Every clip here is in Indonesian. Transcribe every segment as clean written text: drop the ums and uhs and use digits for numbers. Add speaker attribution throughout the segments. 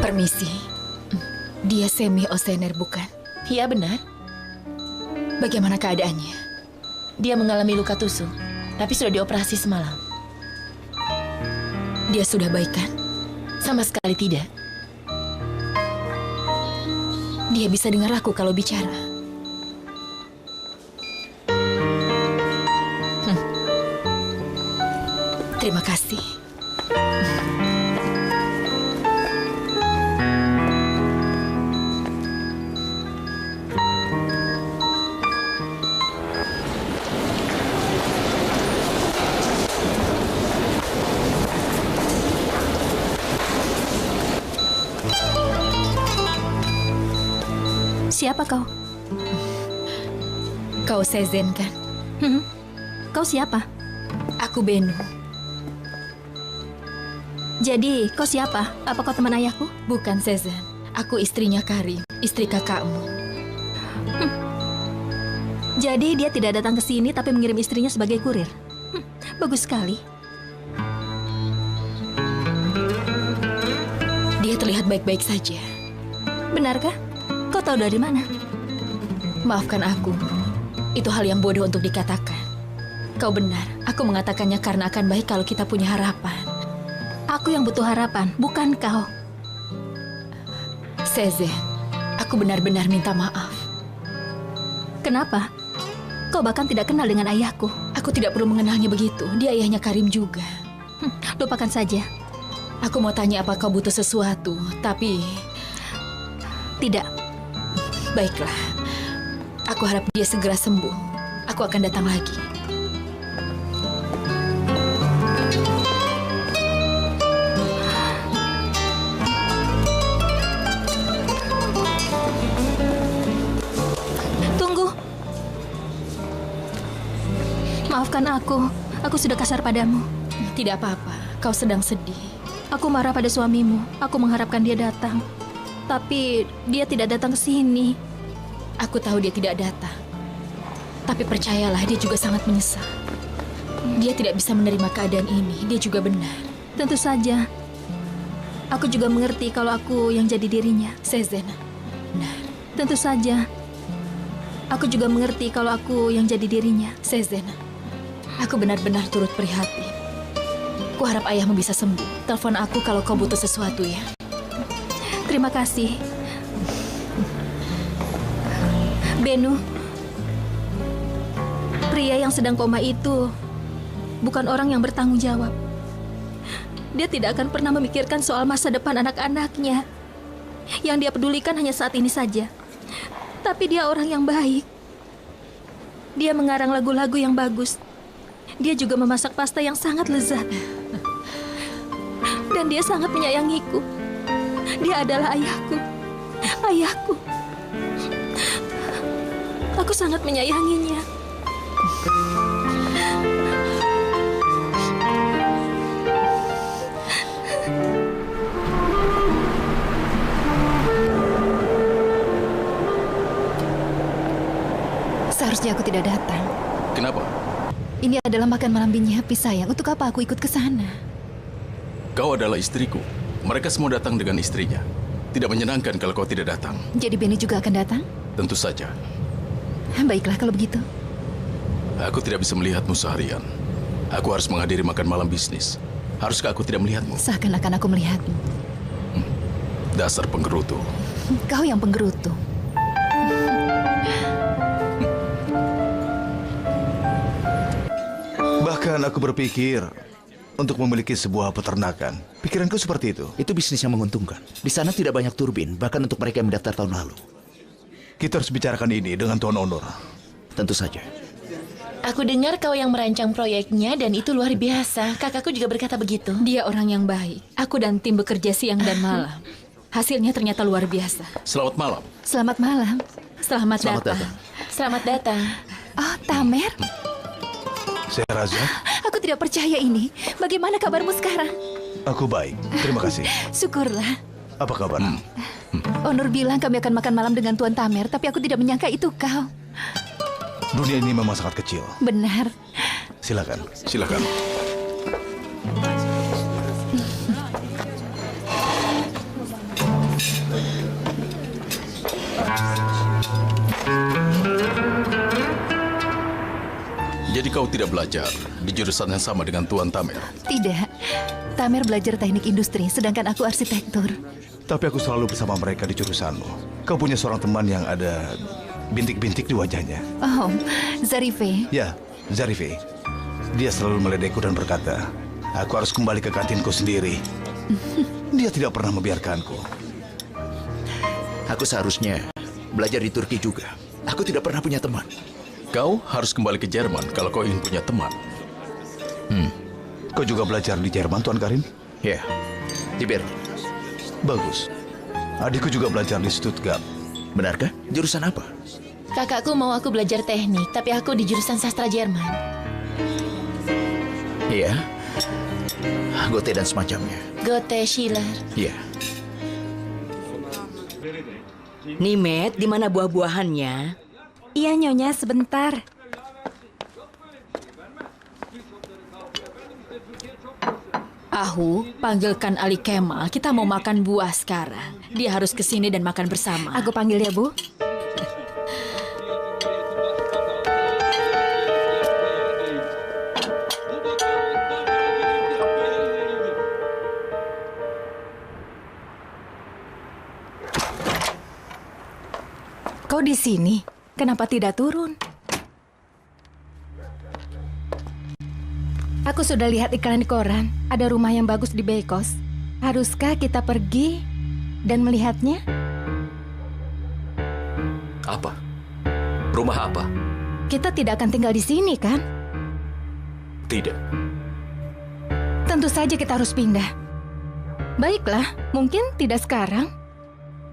Speaker 1: Permisi. Dia Semi Osener, bukan?
Speaker 2: Iya, benar.
Speaker 1: Bagaimana keadaannya?
Speaker 2: Dia mengalami luka tusuk, tapi sudah dioperasi semalam.
Speaker 1: Dia sudah baik kan?
Speaker 2: Sama sekali tidak.
Speaker 1: Dia bisa dengar aku kalau bicara. Terima kasih.
Speaker 3: Siapa kau?
Speaker 1: Kau Sezen kan?
Speaker 3: Kau siapa?
Speaker 1: Aku Benu.
Speaker 3: Jadi, kau siapa? Apa kau teman ayahku?
Speaker 1: Bukan Sezen. Aku istrinya Karim, istri kakakmu.
Speaker 3: Jadi dia tidak datang ke sini tapi mengirim istrinya sebagai kurir. Bagus sekali.
Speaker 1: Dia terlihat baik-baik saja.
Speaker 3: Benarkah? Kau tahu dari mana?
Speaker 1: Maafkan aku. Itu hal yang bodoh untuk dikatakan. Kau benar. Aku mengatakannya karena akan baik kalau kita punya harapan.
Speaker 3: Aku yang butuh harapan, bukan kau.
Speaker 1: Sezen, aku benar-benar minta maaf.
Speaker 3: Kenapa? Kau bahkan tidak kenal dengan ayahku.
Speaker 1: Aku tidak perlu mengenalnya begitu. Dia ayahnya Karim juga.
Speaker 3: Lupakan saja.
Speaker 1: Aku mau tanya apa kau butuh sesuatu, tapi...
Speaker 3: Tidak.
Speaker 1: Baiklah. Aku harap dia segera sembuh. Aku akan datang lagi.
Speaker 3: Tunggu. Maafkan aku. Aku sudah kasar padamu.
Speaker 1: Tidak apa-apa. Kau sedang sedih.
Speaker 3: Aku marah pada suamimu. Aku mengharapkan dia datang. Tapi dia tidak datang ke sini.
Speaker 1: Aku tahu dia tidak datang. Tapi percayalah, dia juga sangat menyesal. Dia tidak bisa menerima keadaan ini. Dia juga benar.
Speaker 3: Tentu saja. Aku juga mengerti kalau aku yang jadi dirinya.
Speaker 1: Sezen, benar.
Speaker 3: Tentu saja. Aku juga mengerti kalau aku yang jadi dirinya.
Speaker 1: Sezen, aku benar-benar turut prihatin. Kuharap ayahmu bisa sembuh. Telepon aku kalau kau butuh sesuatu ya.
Speaker 3: Terima kasih. Benu, pria yang sedang koma itu bukan orang yang bertanggung jawab. Dia tidak akan pernah memikirkan soal masa depan anak-anaknya. Yang dia pedulikan hanya saat ini saja. Tapi dia orang yang baik. Dia mengarang lagu-lagu yang bagus. Dia juga memasak pasta yang sangat lezat. Dan dia sangat menyayangiku. Dia adalah ayahku. Ayahku. Aku sangat menyayanginya.
Speaker 4: Seharusnya aku tidak datang.
Speaker 5: Kenapa?
Speaker 4: Ini adalah makan malam Binyi Happy, sayang. Untuk apa aku ikut ke sana?
Speaker 5: Kau adalah istriku. Mereka semua datang dengan istrinya. Tidak menyenangkan kalau kau tidak datang.
Speaker 4: Jadi Benny juga akan datang?
Speaker 5: Tentu saja.
Speaker 4: Baiklah kalau begitu.
Speaker 5: Aku tidak bisa melihatmu seharian. Aku harus menghadiri makan malam bisnis. Haruskah aku tidak melihatmu?
Speaker 4: Seakan-akan aku melihatmu.
Speaker 5: Dasar penggerutu.
Speaker 4: Kau yang penggerutu.
Speaker 6: Bahkan aku berpikir untuk memiliki sebuah peternakan. Pikiranku seperti itu.
Speaker 7: Itu bisnis yang menguntungkan. Di sana tidak banyak turbin, bahkan untuk mereka yang mendaftar tahun lalu.
Speaker 6: Kita harus bicarakan ini dengan Tuan Onur.
Speaker 7: Tentu saja.
Speaker 2: Aku dengar kau yang merancang proyeknya dan itu luar biasa. Kakakku juga berkata begitu.
Speaker 1: Dia orang yang baik. Aku dan tim bekerja siang dan malam. Hasilnya ternyata luar biasa.
Speaker 5: Selamat malam.
Speaker 4: Selamat malam.
Speaker 1: Selamat datang.
Speaker 2: Selamat datang.
Speaker 4: Oh, Tamer.
Speaker 6: Saya Raza.
Speaker 4: Aku tidak percaya ini. Bagaimana kabarmu sekarang?
Speaker 6: Aku baik. Terima kasih.
Speaker 4: Syukurlah.
Speaker 6: Apa kabar?
Speaker 4: Onur bilang kami akan makan malam dengan Tuan Tamer, tapi aku tidak menyangka itu kau.
Speaker 6: Dunia ini memang sangat kecil.
Speaker 4: Benar.
Speaker 6: Silakan.
Speaker 5: Silakan. kau tidak belajar di jurusan yang sama dengan Tuan Tamer?
Speaker 4: Tidak. Tamer belajar teknik industri, sedangkan aku arsitektur.
Speaker 6: Tapi aku selalu bersama mereka di jurusanmu. Kau punya seorang teman yang ada bintik-bintik di wajahnya.
Speaker 4: Oh, Zarife.
Speaker 6: Ya, Zarife. Dia selalu meledekku dan berkata, aku harus kembali ke kantinku sendiri. Dia tidak pernah membiarkanku.
Speaker 7: Aku seharusnya belajar di Turki juga. Aku tidak pernah punya teman.
Speaker 5: Kau harus kembali ke Jerman kalau kau ingin punya teman.
Speaker 6: Kau juga belajar di Jerman, Tuan Karim?
Speaker 7: Ya, di Berlin.
Speaker 6: Bagus. Adikku juga belajar di Stuttgart.
Speaker 7: Benarkah? Jurusan apa?
Speaker 2: Kakakku mau aku belajar teknik, tapi aku di jurusan sastra Jerman.
Speaker 7: Iya. Goethe dan semacamnya.
Speaker 2: Goethe, Schiller.
Speaker 7: Iya.
Speaker 8: Nimet, di mana buah-buahannya?
Speaker 3: Iya, Nyonya, sebentar.
Speaker 1: Ahu, panggilkan Ali Kemal. Kita mau makan buah sekarang. Dia harus ke sini dan makan bersama.
Speaker 3: Aku panggil ya, Bu.
Speaker 4: Kau di sini? Kenapa tidak turun?
Speaker 3: Aku sudah lihat iklan di koran. Ada rumah yang bagus di Beikos. Haruskah kita pergi dan melihatnya?
Speaker 9: Apa? Rumah apa?
Speaker 3: Kita tidak akan tinggal di sini, kan?
Speaker 9: Tidak.
Speaker 3: Tentu saja kita harus pindah. Baiklah, mungkin tidak sekarang.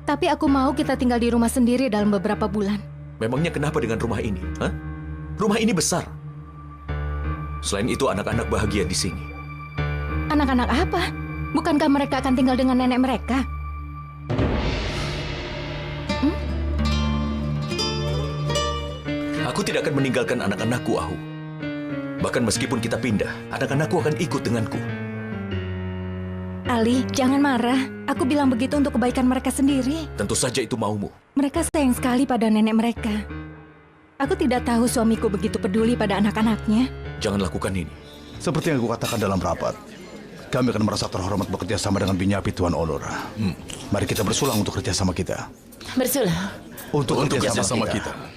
Speaker 3: Tapi aku mau kita tinggal di rumah sendiri dalam beberapa bulan.
Speaker 9: Memangnya kenapa dengan rumah ini? Hah? Rumah ini besar. Selain itu anak-anak bahagia di sini.
Speaker 3: Anak-anak apa? Bukankah mereka akan tinggal dengan nenek mereka?
Speaker 9: Aku tidak akan meninggalkan anak-anakku, Ahu. Bahkan meskipun kita pindah, anak-anakku akan ikut denganku.
Speaker 3: Ali, jangan marah. Aku bilang begitu untuk kebaikan mereka sendiri.
Speaker 9: Tentu saja itu maumu.
Speaker 3: Mereka sayang sekali pada nenek mereka. Aku tidak tahu suamiku begitu peduli pada anak-anaknya.
Speaker 9: Jangan lakukan ini.
Speaker 6: Seperti yang aku katakan dalam rapat, kami akan merasa terhormat bekerja sama dengan Binyapi Tuan Onur. Mari kita bersulang untuk kerja sama kita.
Speaker 2: Bersulang.
Speaker 6: Untuk kerja sama
Speaker 5: kita.
Speaker 6: kita.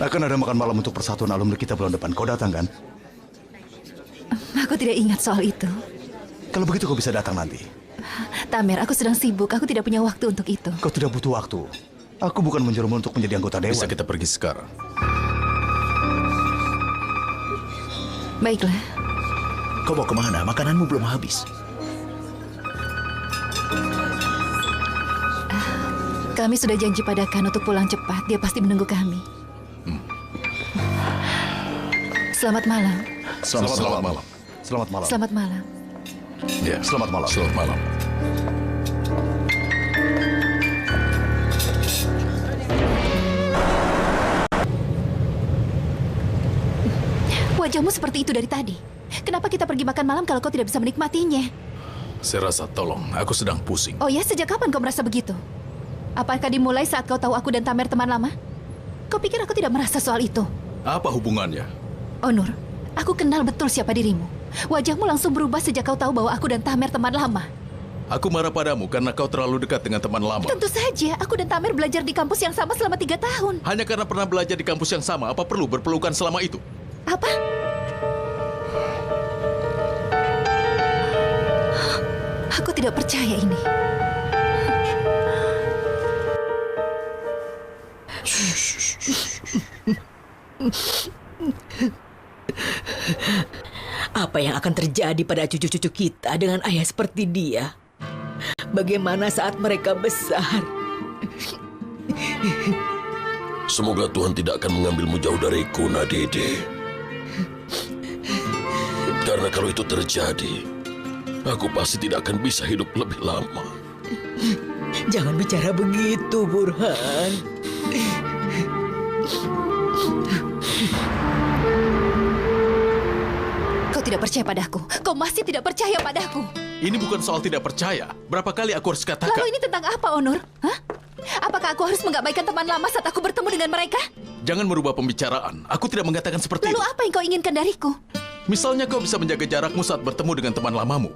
Speaker 6: Akan ada makan malam untuk persatuan alumni kita bulan depan. Kau datang kan?
Speaker 4: Aku tidak ingat soal itu.
Speaker 6: Kalau begitu kau bisa datang nanti.
Speaker 4: Tamer, aku sedang sibuk. Aku tidak punya waktu untuk itu.
Speaker 6: Kau tidak butuh waktu. Aku bukan menyuruhmu untuk menjadi anggota dewan.
Speaker 5: Bisa kita pergi sekarang.
Speaker 4: Baiklah.
Speaker 7: Kau mau kemana? Makananmu belum habis.
Speaker 4: Kami sudah janji pada Khan untuk pulang cepat. Dia pasti menunggu kami. Selamat malam.
Speaker 5: Selamat malam.
Speaker 6: Selamat malam.
Speaker 4: Selamat malam.
Speaker 5: Ya,
Speaker 6: Selamat malam.
Speaker 5: Selamat malam.
Speaker 4: Wajahmu seperti itu dari tadi. Kenapa kita pergi makan malam kalau kau tidak bisa menikmatinya?
Speaker 5: Saya rasa tolong, aku sedang pusing.
Speaker 4: Oh ya, sejak kapan kau merasa begitu? Apakah dimulai saat kau tahu aku dan Tamer teman lama? Kau pikir aku tidak merasa soal itu?
Speaker 5: Apa hubungannya?
Speaker 4: Onur, aku kenal betul siapa dirimu. Wajahmu langsung berubah sejak kau tahu bahwa aku dan Tamer teman lama.
Speaker 5: Aku marah padamu karena kau terlalu dekat dengan teman lama.
Speaker 4: Tentu saja, aku dan Tamer belajar di kampus yang sama selama 3 tahun.
Speaker 5: Hanya karena pernah belajar di kampus yang sama, apa perlu berpelukan selama itu?
Speaker 4: Apa? Aku tidak percaya ini.
Speaker 8: Apa yang akan terjadi pada cucu-cucu kita dengan ayah seperti dia? Bagaimana saat mereka besar?
Speaker 10: Semoga Tuhan tidak akan mengambilmu jauh dariku, Nadide. Karena kalau itu terjadi, aku pasti tidak akan bisa hidup lebih lama.
Speaker 8: Jangan bicara begitu, Burhan.
Speaker 4: Kau tidak percaya padaku. Kau masih tidak percaya padaku.
Speaker 5: Ini bukan soal tidak percaya. Berapa kali aku harus katakan?
Speaker 4: Lalu ini tentang apa, Onur? Hah? Apakah aku harus mengabaikan teman lama saat aku bertemu dengan mereka?
Speaker 5: Jangan merubah pembicaraan. Aku tidak mengatakan seperti
Speaker 4: Lalu
Speaker 5: itu.
Speaker 4: apa yang kau inginkan dariku?
Speaker 5: Misalnya kau bisa menjaga jarakmu saat bertemu dengan teman lamamu.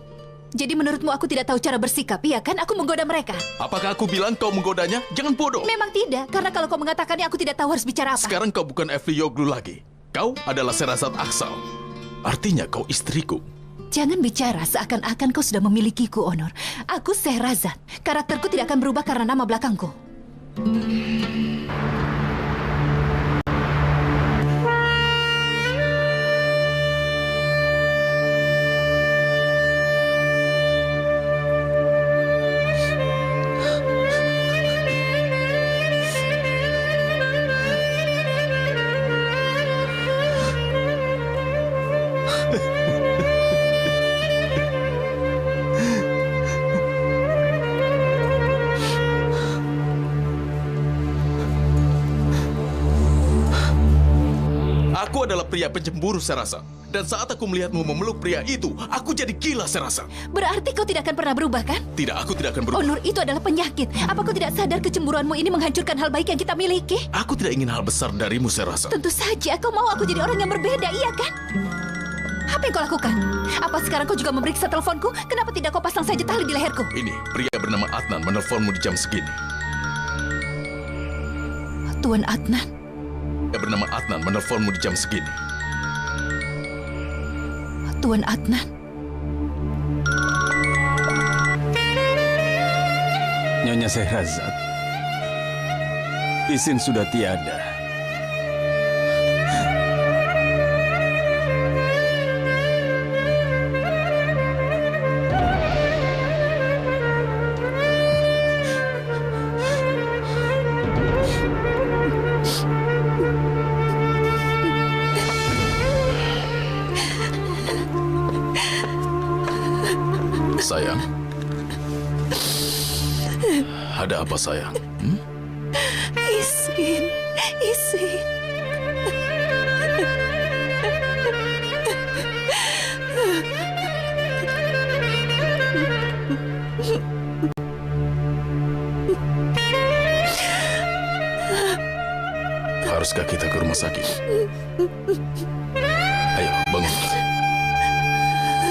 Speaker 4: Jadi menurutmu aku tidak tahu cara bersikap, iya kan? Aku menggoda mereka.
Speaker 5: Apakah aku bilang kau menggodanya? Jangan bodoh.
Speaker 4: Memang tidak, karena kalau kau mengatakannya aku tidak tahu harus bicara apa.
Speaker 5: Sekarang kau bukan Evli Yoglu lagi. Kau adalah Sherazad Aksal. Artinya kau istriku.
Speaker 4: Jangan bicara seakan-akan kau sudah memilikiku, Onur. Aku Sherazad. Karakterku tidak akan berubah karena nama belakangku.
Speaker 5: Aku adalah pria pencemburu, Sherazad. Dan saat aku melihatmu memeluk pria itu, aku jadi gila, Sherazad.
Speaker 4: Berarti kau tidak akan pernah berubah, kan?
Speaker 5: Tidak, aku tidak akan berubah.
Speaker 4: Onur, itu adalah penyakit. Apa kau tidak sadar kecemburuanmu ini menghancurkan hal baik yang kita miliki?
Speaker 5: Aku tidak ingin hal besar darimu, Sherazad.
Speaker 4: Tentu saja, kau mau aku jadi orang yang berbeda, iya kan? Apa yang kau lakukan? Apa sekarang kau juga memeriksa teleponku? Kenapa tidak kau pasang saja tali di leherku?
Speaker 5: Ini, pria bernama Adnan menelponmu di jam segini.
Speaker 4: Tuan Adnan?
Speaker 5: Pria bernama Adnan menelponmu di jam segini.
Speaker 4: Tuan Adnan?
Speaker 11: Nyonya Sherazad, izin sudah tiada.
Speaker 5: Sayang, ada apa sayang?
Speaker 4: Izin.
Speaker 5: Haruskah kita ke rumah sakit? Ayo, bangun.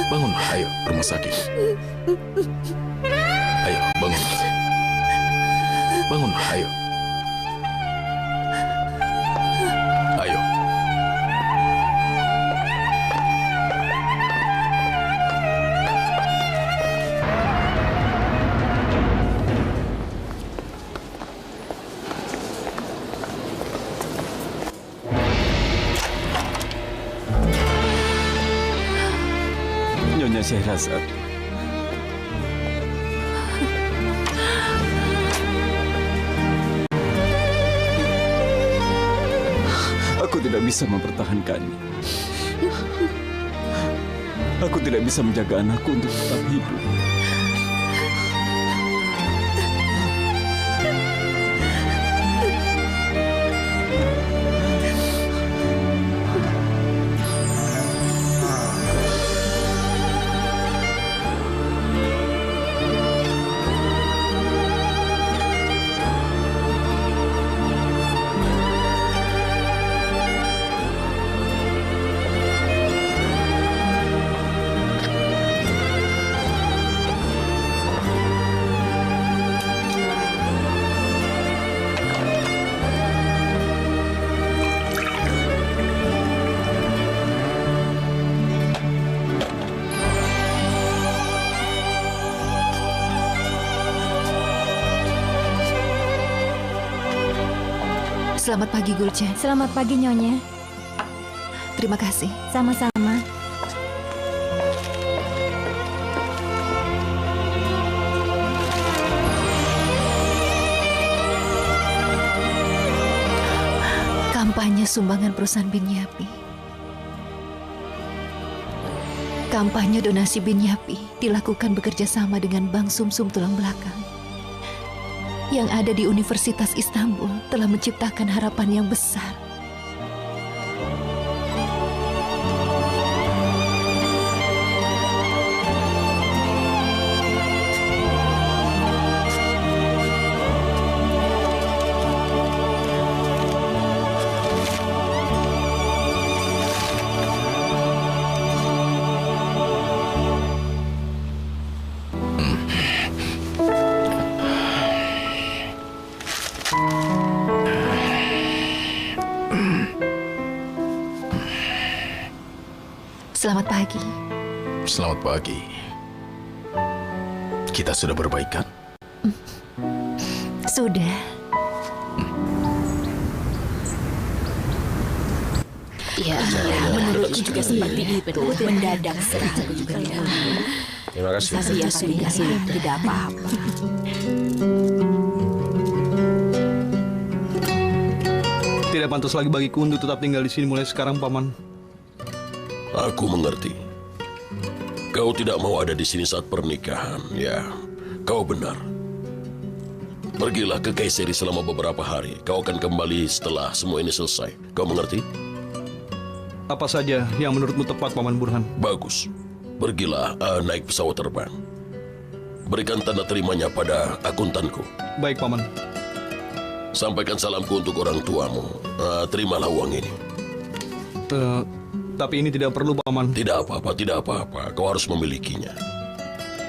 Speaker 5: Bangun, ayo, rumah sakit. Ayo, bangun. Bangun, ayo. Ayo.
Speaker 11: Nyonya Sherazad, aku tidak bisa mempertahankannya. Aku tidak bisa menjaga anakku untuk tetap hidup.
Speaker 4: Selamat pagi, Gulce.
Speaker 3: Selamat pagi, Nyonya.
Speaker 4: Terima kasih.
Speaker 3: Sama-sama.
Speaker 4: Kampanye sumbangan perusahaan Binyapi. Kampanye donasi Binyapi dilakukan bekerja sama dengan Bank Sumsum Tulang Belakang yang ada di Universitas Istanbul telah menciptakan harapan yang besar. Selamat pagi.
Speaker 5: Selamat pagi. Kita sudah berbaikan?
Speaker 4: Sudah.
Speaker 1: Ya, menurutku juga seperti itu. Mendadak sekali.
Speaker 10: Terima kasih.
Speaker 8: Saya sudah tidak apa-apa.
Speaker 11: Tidak pantas lagi bagiku untuk tetap tinggal di sini mulai sekarang, Paman.
Speaker 10: Aku mengerti. Kau tidak mau ada di sini saat pernikahan. Ya, kau benar. Pergilah ke Kayseri selama beberapa hari. Kau akan kembali setelah semua ini selesai. Kau mengerti?
Speaker 11: Apa saja yang menurutmu tepat, Paman Burhan?
Speaker 10: Bagus. Pergilah naik pesawat terbang. Berikan tanda terimanya pada akuntanku.
Speaker 11: Baik, Paman.
Speaker 10: Sampaikan salamku untuk orang tuamu. Terimalah uang ini.
Speaker 11: Tapi ini tidak perlu, Paman.
Speaker 10: Tidak apa-apa, tidak apa-apa. Kau harus memilikinya.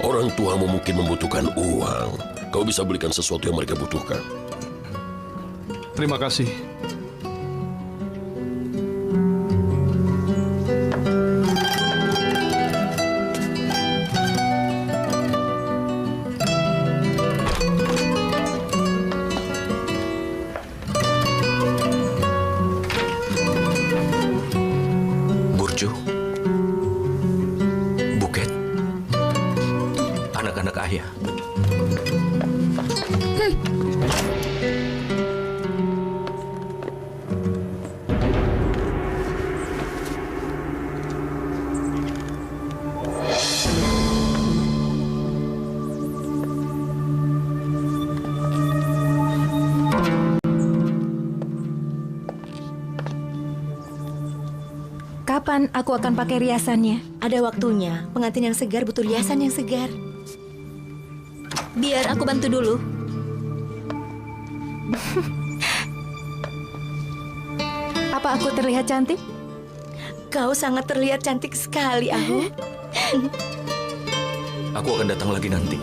Speaker 10: Orang tuamu mungkin membutuhkan uang. Kau bisa belikan sesuatu yang mereka butuhkan.
Speaker 11: Terima kasih.
Speaker 9: Buket, anak-anak ayah.
Speaker 3: Kapan aku akan pakai riasannya?
Speaker 12: Ada waktunya. Pengantin yang segar butuh riasan yang segar.
Speaker 3: Biar aku bantu dulu. Apa aku terlihat cantik?
Speaker 12: Kau sangat terlihat cantik sekali, Ahu.
Speaker 9: Aku akan datang lagi nanti.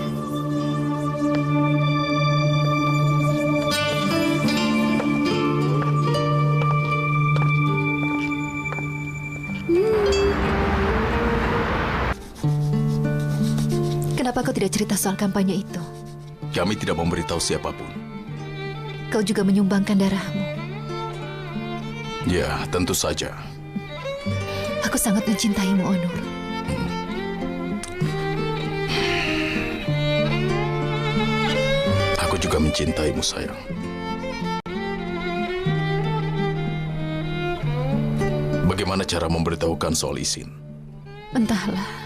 Speaker 4: Kenapa kau tidak cerita soal kampanye itu?
Speaker 5: Kami tidak memberitahu siapapun.
Speaker 4: Kau juga menyumbangkan darahmu.
Speaker 5: Ya, tentu saja.
Speaker 4: Aku sangat mencintaimu, Onur.
Speaker 5: Aku juga mencintaimu, sayang. Bagaimana cara memberitahukan soal izin?
Speaker 4: Entahlah.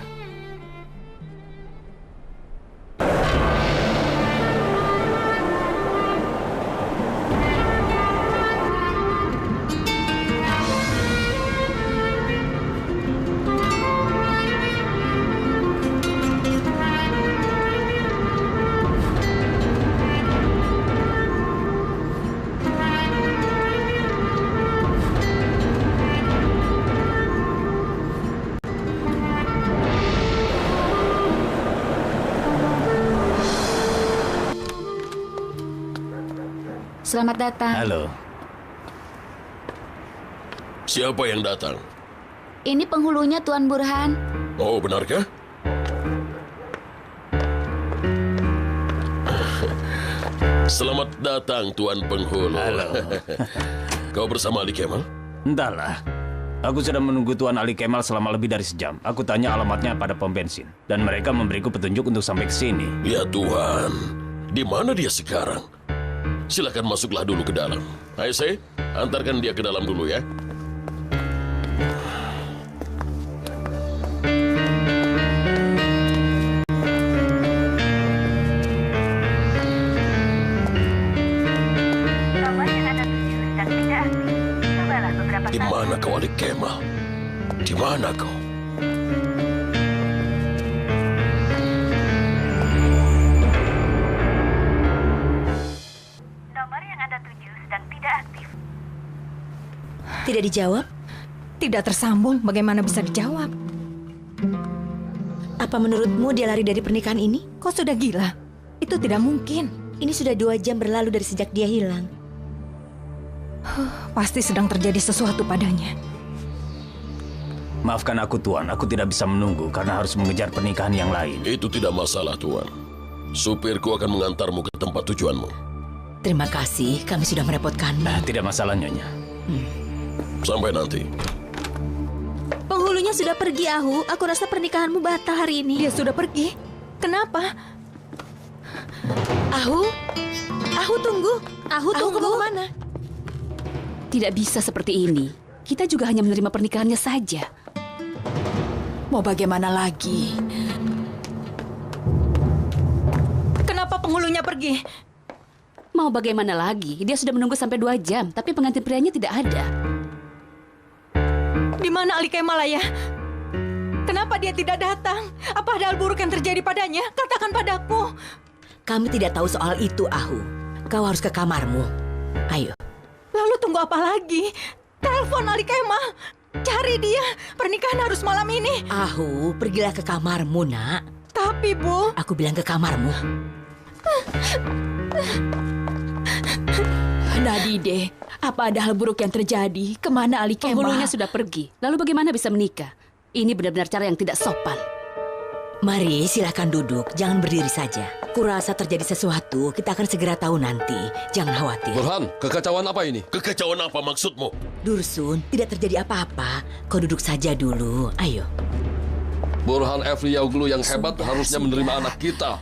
Speaker 1: Selamat datang.
Speaker 6: Halo.
Speaker 10: Siapa yang datang?
Speaker 1: Ini penghulunya, Tuan Burhan.
Speaker 10: Oh, benarkah? Selamat datang, Tuan Penghulu.
Speaker 13: Halo.
Speaker 10: Kau bersama Ali Kemal?
Speaker 13: Entahlah. Aku sudah menunggu Tuan Ali Kemal selama lebih dari sejam. Aku tanya alamatnya pada pom bensin. Dan mereka memberiku petunjuk untuk sampai ke sini.
Speaker 10: Ya Tuhan, di mana dia sekarang? Silakan masuklah dulu ke dalam. Ayo, antarkan dia ke dalam dulu ya. Di mana kau, Ali Kemal? Di mana kau?
Speaker 12: Tidak dijawab?
Speaker 3: Tidak tersambung, bagaimana bisa dijawab?
Speaker 12: Apa menurutmu dia lari dari pernikahan ini?
Speaker 3: Kau sudah gila? Itu tidak mungkin.
Speaker 12: Ini sudah 2 jam berlalu dari sejak dia hilang.
Speaker 3: Pasti sedang terjadi sesuatu padanya.
Speaker 13: Maafkan aku, Tuan. Aku tidak bisa menunggu karena harus mengejar pernikahan yang lain.
Speaker 10: Itu tidak masalah, Tuan. Supirku akan mengantarmu ke tempat tujuanmu.
Speaker 8: Terima kasih, kami sudah merepotkanmu.
Speaker 13: Tidak masalah, Nyonya.
Speaker 10: Sampai nanti.
Speaker 3: Penghulunya sudah pergi, Ahu. Aku rasa pernikahanmu batal hari ini.
Speaker 12: Dia sudah pergi? Kenapa? Ahu tunggu.
Speaker 3: Ahu tunggu.
Speaker 12: Mau kemana?
Speaker 14: Tidak bisa seperti ini. Kita juga hanya menerima pernikahannya saja.
Speaker 12: Mau bagaimana lagi? Kenapa penghulunya pergi?
Speaker 14: Mau bagaimana lagi? Dia sudah menunggu sampai 2 jam, tapi pengantin prianya tidak ada.
Speaker 12: Di mana Ali Kemal, Ayah? Kenapa dia tidak datang? Apa ada hal buruk yang terjadi padanya? Katakan padaku.
Speaker 8: Kami tidak tahu soal itu, Ahu. Kau harus ke kamarmu. Ayo.
Speaker 12: Lalu tunggu apa lagi? Telepon Ali Kemal. Cari dia. Pernikahan harus malam ini.
Speaker 8: Ahu, pergilah ke kamarmu, Nak.
Speaker 12: Tapi, Bu.
Speaker 8: Aku bilang ke kamarmu.
Speaker 1: Nadide, apa ada hal buruk yang terjadi? Kemana Ali Kemal?
Speaker 14: Penghulunya sudah pergi. Lalu bagaimana bisa menikah? Ini benar-benar cara yang tidak sopan.
Speaker 8: Mari, silakan duduk. Jangan berdiri saja. Kurasa terjadi sesuatu, kita akan segera tahu nanti. Jangan khawatir.
Speaker 10: Burhan, kekacauan apa ini? Kekacauan apa maksudmu?
Speaker 8: Dursun, tidak terjadi apa-apa. Kau duduk saja dulu. Ayo.
Speaker 10: Burhan Efriyaoglu yang hebat harusnya menerima anak kita.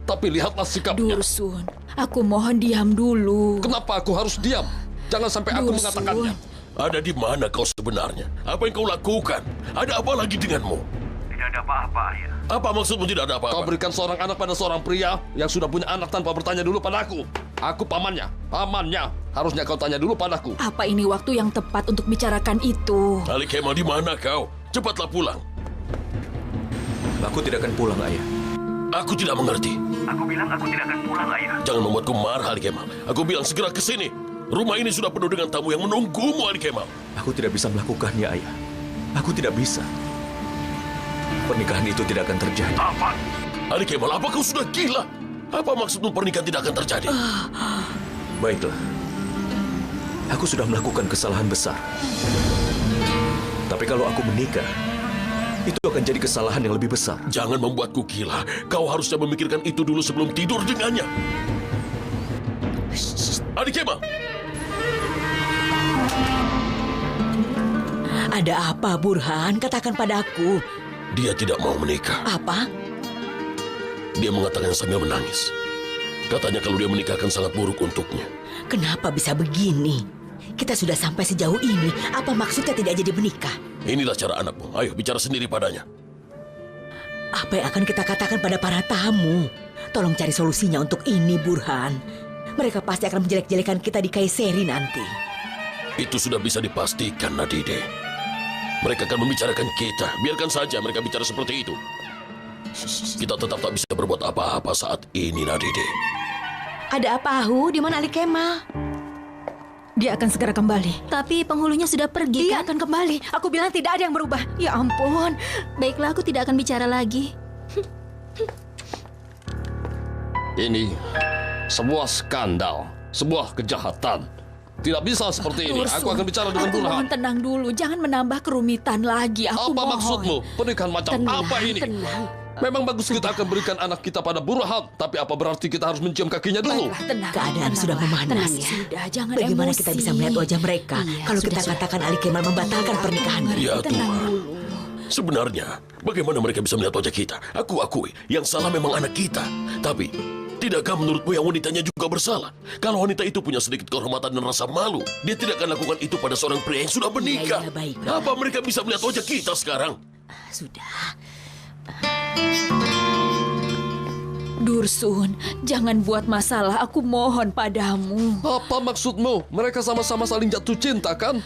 Speaker 10: Tapi lihatlah sikapnya.
Speaker 1: Dursun, aku mohon diam dulu.
Speaker 10: Kenapa aku harus diam? Jangan sampai aku mengatakannya. Ada di mana kau sebenarnya? Apa yang kau lakukan? Ada apa lagi denganmu?
Speaker 15: Tidak ada apa-apa, Ayah.
Speaker 10: Apa maksudmu tidak ada apa-apa? Kau berikan seorang anak pada seorang pria yang sudah punya anak tanpa bertanya dulu padaku. Aku pamannya. Pamannya. Harusnya kau tanya dulu padaku.
Speaker 1: Apa ini waktu yang tepat untuk bicarakan itu?
Speaker 10: Ali Kemal, di mana kau? Cepatlah pulang.
Speaker 9: Aku tidak akan pulang, Ayah.
Speaker 10: Aku tidak mengerti.
Speaker 15: Aku bilang aku tidak akan pulang, Ayah.
Speaker 10: Jangan membuatku marah, Ali Kemal. Aku bilang segera ke sini. Rumah ini sudah penuh dengan tamu yang menunggumu, Ali Kemal.
Speaker 9: Aku tidak bisa melakukannya, Ayah. Aku tidak bisa. Pernikahan itu tidak akan terjadi.
Speaker 10: Apa? Ali Kemal, apa kau sudah gila? Apa maksudmu pernikahan tidak akan terjadi?
Speaker 9: Baiklah. Aku sudah melakukan kesalahan besar. Tapi kalau aku menikah, itu akan jadi kesalahan yang lebih besar.
Speaker 10: Jangan membuatku gila. Kau harusnya memikirkan itu dulu sebelum tidur dengannya. Ali Kemal!
Speaker 8: Ada apa, Burhan? Katakan padaku.
Speaker 10: Dia tidak mau menikah.
Speaker 8: Apa?
Speaker 10: Dia mengatakan sambil menangis. Katanya kalau dia menikah akan sangat buruk untuknya.
Speaker 8: Kenapa bisa begini? Kita sudah sampai sejauh ini. Apa maksudnya tidak jadi menikah?
Speaker 10: Inilah cara anakmu. Ayo bicara sendiri padanya.
Speaker 8: Apa yang akan kita katakan pada para tamu? Tolong cari solusinya untuk ini, Burhan. Mereka pasti akan menjelek-jelekan kita di Kayseri nanti.
Speaker 10: Itu sudah bisa dipastikan, Nadide. Mereka akan membicarakan kita. Biarkan saja mereka bicara seperti itu. Kita tetap tak bisa berbuat apa-apa saat ini, Nadide.
Speaker 12: Ada apa, Ahu? Di mana Ali Kemal? Dia akan segera kembali.
Speaker 3: Tapi penghulunya sudah pergi,
Speaker 12: Dia akan kembali. Aku bilang tidak ada yang berubah. Ya ampun.
Speaker 3: Baiklah, aku tidak akan bicara lagi.
Speaker 10: Ini sebuah skandal, sebuah kejahatan. Tidak bisa seperti ini.
Speaker 1: Dursun,
Speaker 10: Aku akan bicara dengan
Speaker 1: aku
Speaker 10: Burhan.
Speaker 1: mohon tenang dulu. Jangan menambah kerumitan lagi. Aku
Speaker 10: Apa
Speaker 1: mohon.
Speaker 10: maksudmu? Pernikahan macam
Speaker 1: Tenang,
Speaker 10: apa ini?
Speaker 1: tenang.
Speaker 10: Memang bagus kita akan berikan anak kita pada Burhan. Tapi apa berarti kita harus mencium kakinya dulu?
Speaker 1: Baiklah, tenang.
Speaker 8: Keadaan sudah memanas.
Speaker 1: Tenang ya. Sudah, jangan
Speaker 8: Bagaimana
Speaker 1: emosi.
Speaker 8: kita bisa melihat wajah mereka kalau kita katakan Ali Kemal membatalkan pernikahan?
Speaker 10: Ya Tuhan. Sebenarnya, bagaimana mereka bisa melihat wajah kita? Aku akui, yang salah memang anak kita. Tapi, tidakkah menurutmu yang wanitanya juga bersalah? Kalau wanita itu punya sedikit kehormatan dan rasa malu, dia tidak akan lakukan itu pada seorang pria yang sudah menikah.
Speaker 8: Iya, baik.
Speaker 10: Apa mereka bisa melihat wajah kita sekarang?
Speaker 8: Sudah.
Speaker 1: Dursun, jangan buat masalah. Aku mohon padamu.
Speaker 10: Apa maksudmu? Mereka sama-sama saling jatuh cinta, kan?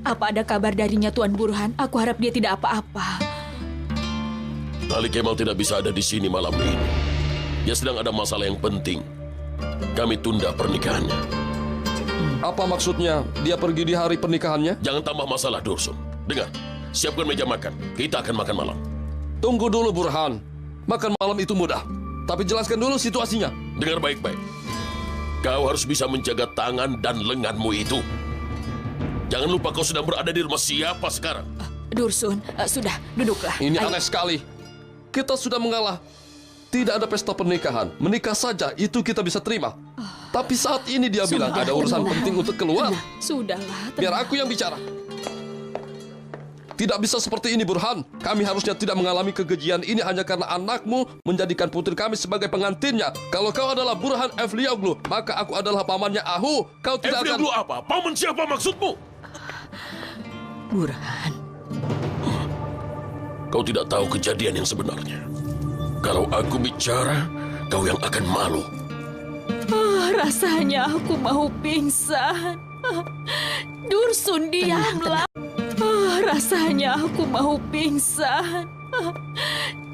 Speaker 1: Apa ada kabar darinya, Tuan Burhan? Aku harap dia tidak apa-apa.
Speaker 10: Ali Kemal tidak bisa ada di sini malam ini. Dia sedang ada masalah yang penting. Kami tunda pernikahannya.
Speaker 16: Apa maksudnya? Dia pergi di hari pernikahannya?
Speaker 10: Jangan tambah masalah, Dursun. Dengar, siapkan meja makan. Kita akan makan malam.
Speaker 16: Tunggu dulu, Burhan. Makan malam itu mudah. Tapi jelaskan dulu situasinya.
Speaker 10: Dengar baik-baik. Kau harus bisa menjaga tangan dan lenganmu itu. Jangan lupa kau sedang berada di rumah siapa sekarang.
Speaker 12: Dursun, sudah, duduklah.
Speaker 16: Ini
Speaker 12: Ayo.
Speaker 16: aneh sekali. Kita sudah mengalah. Tidak ada pesta pernikahan. Menikah saja, itu kita bisa terima. Tapi saat ini dia bilang ada urusan penting untuk keluar.
Speaker 12: Sudahlah,
Speaker 16: Biar aku yang bicara. Tidak bisa seperti ini, Burhan. Kami harusnya tidak mengalami kekejian ini hanya karena anakmu menjadikan putri kami sebagai pengantinnya. Kalau kau adalah Burhan Evlioglu, maka aku adalah pamannya Ahu. Kau tidak akan...
Speaker 10: Evlioglu apa? Paman siapa maksudmu?
Speaker 8: Burhan.
Speaker 10: Kau tidak tahu kejadian yang sebenarnya. Kalau aku bicara, kau yang akan malu.
Speaker 12: Rasanya aku mau pingsan. Dursun, diamlah. Rasanya aku mau pingsan.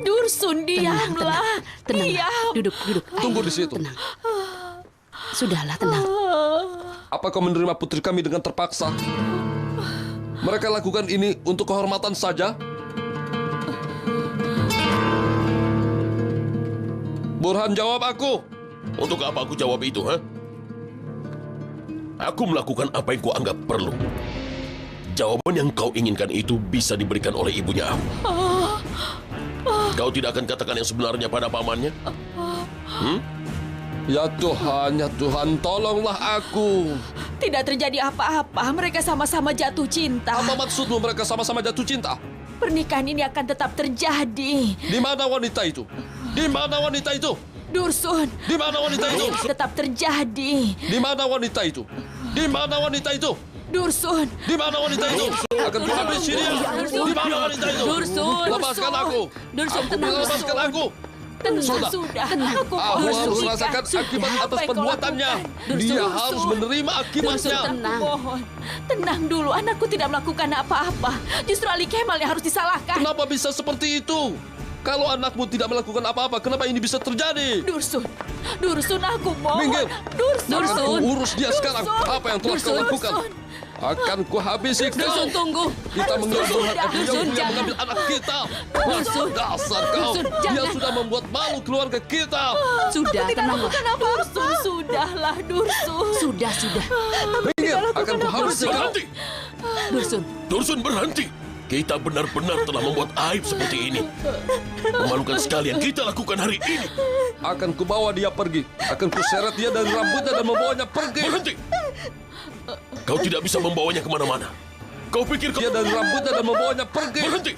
Speaker 12: Dursun, diamlah.
Speaker 14: Tenang, duduk.
Speaker 16: Tunggu di situ.
Speaker 14: Tenang. Sudahlah, tenang.
Speaker 16: Apa kau menerima putri kami dengan terpaksa? Mereka lakukan ini untuk kehormatan saja? Burhan, jawab aku.
Speaker 10: Untuk apa aku jawab itu, ha? Aku melakukan apa yang kau anggap perlu. Jawaban yang kau inginkan itu bisa diberikan oleh ibunya aku. Kau tidak akan katakan yang sebenarnya pada pamannya?
Speaker 16: Ya Tuhan, tolonglah aku.
Speaker 12: Tidak terjadi apa-apa. Mereka sama-sama jatuh cinta.
Speaker 16: Apa maksudmu mereka sama-sama jatuh cinta?
Speaker 12: Pernikahan ini akan tetap terjadi.
Speaker 16: Di mana wanita itu? Di mana wanita itu?
Speaker 12: Dursun.
Speaker 16: Di mana wanita itu?
Speaker 12: Tetap terjadi.
Speaker 16: Di mana wanita itu? Di mana wanita itu?
Speaker 12: Dursun.
Speaker 16: Di mana wanita itu? Akan kuhabisi dia. Di mana wanita itu?
Speaker 12: Dursun.
Speaker 16: Lepaskan aku.
Speaker 12: Dursun,
Speaker 16: Aku
Speaker 12: tenang.
Speaker 16: bilang lepaskan aku.
Speaker 12: Sudah. Aku
Speaker 16: harus merasakan akibat atas perbuatannya. Dia harus menerima akibatnya.
Speaker 12: Tenang dulu. Anakku tidak melakukan apa-apa. Justru Ali Kemal yang harus disalahkan.
Speaker 16: Kenapa bisa seperti itu? Kalau anakmu tidak melakukan apa-apa, kenapa ini bisa terjadi?
Speaker 12: Dursun, aku mohon.
Speaker 16: Minggir.
Speaker 12: Dursun.
Speaker 16: Akan ku urus dia sekarang. Apa yang telah kau lakukan? Akan ku habisi kau.
Speaker 12: Dursun, tunggu.
Speaker 16: Kita mengambil
Speaker 12: Dursun,
Speaker 16: yang mengambil anak kita. Dasar kau. Dia sudah membuat malu keluarga kita.
Speaker 14: Sudah, tenanglah.
Speaker 12: Dursun, sudahlah, Dursun.
Speaker 14: Sudah.
Speaker 16: Minggir. Akan ku habisi kau.
Speaker 10: Dursun, berhenti. Kita benar-benar telah membuat aib seperti ini. Memalukan sekali yang kita lakukan hari ini.
Speaker 16: Akan kubawa dia pergi. Akan kuseret dia dari rambutnya dan membawanya pergi.
Speaker 10: Berhenti. Kau tidak bisa membawanya kemana-mana. Kau pikir kau...
Speaker 16: Dia dari rambutnya dan membawanya pergi.
Speaker 10: Berhenti.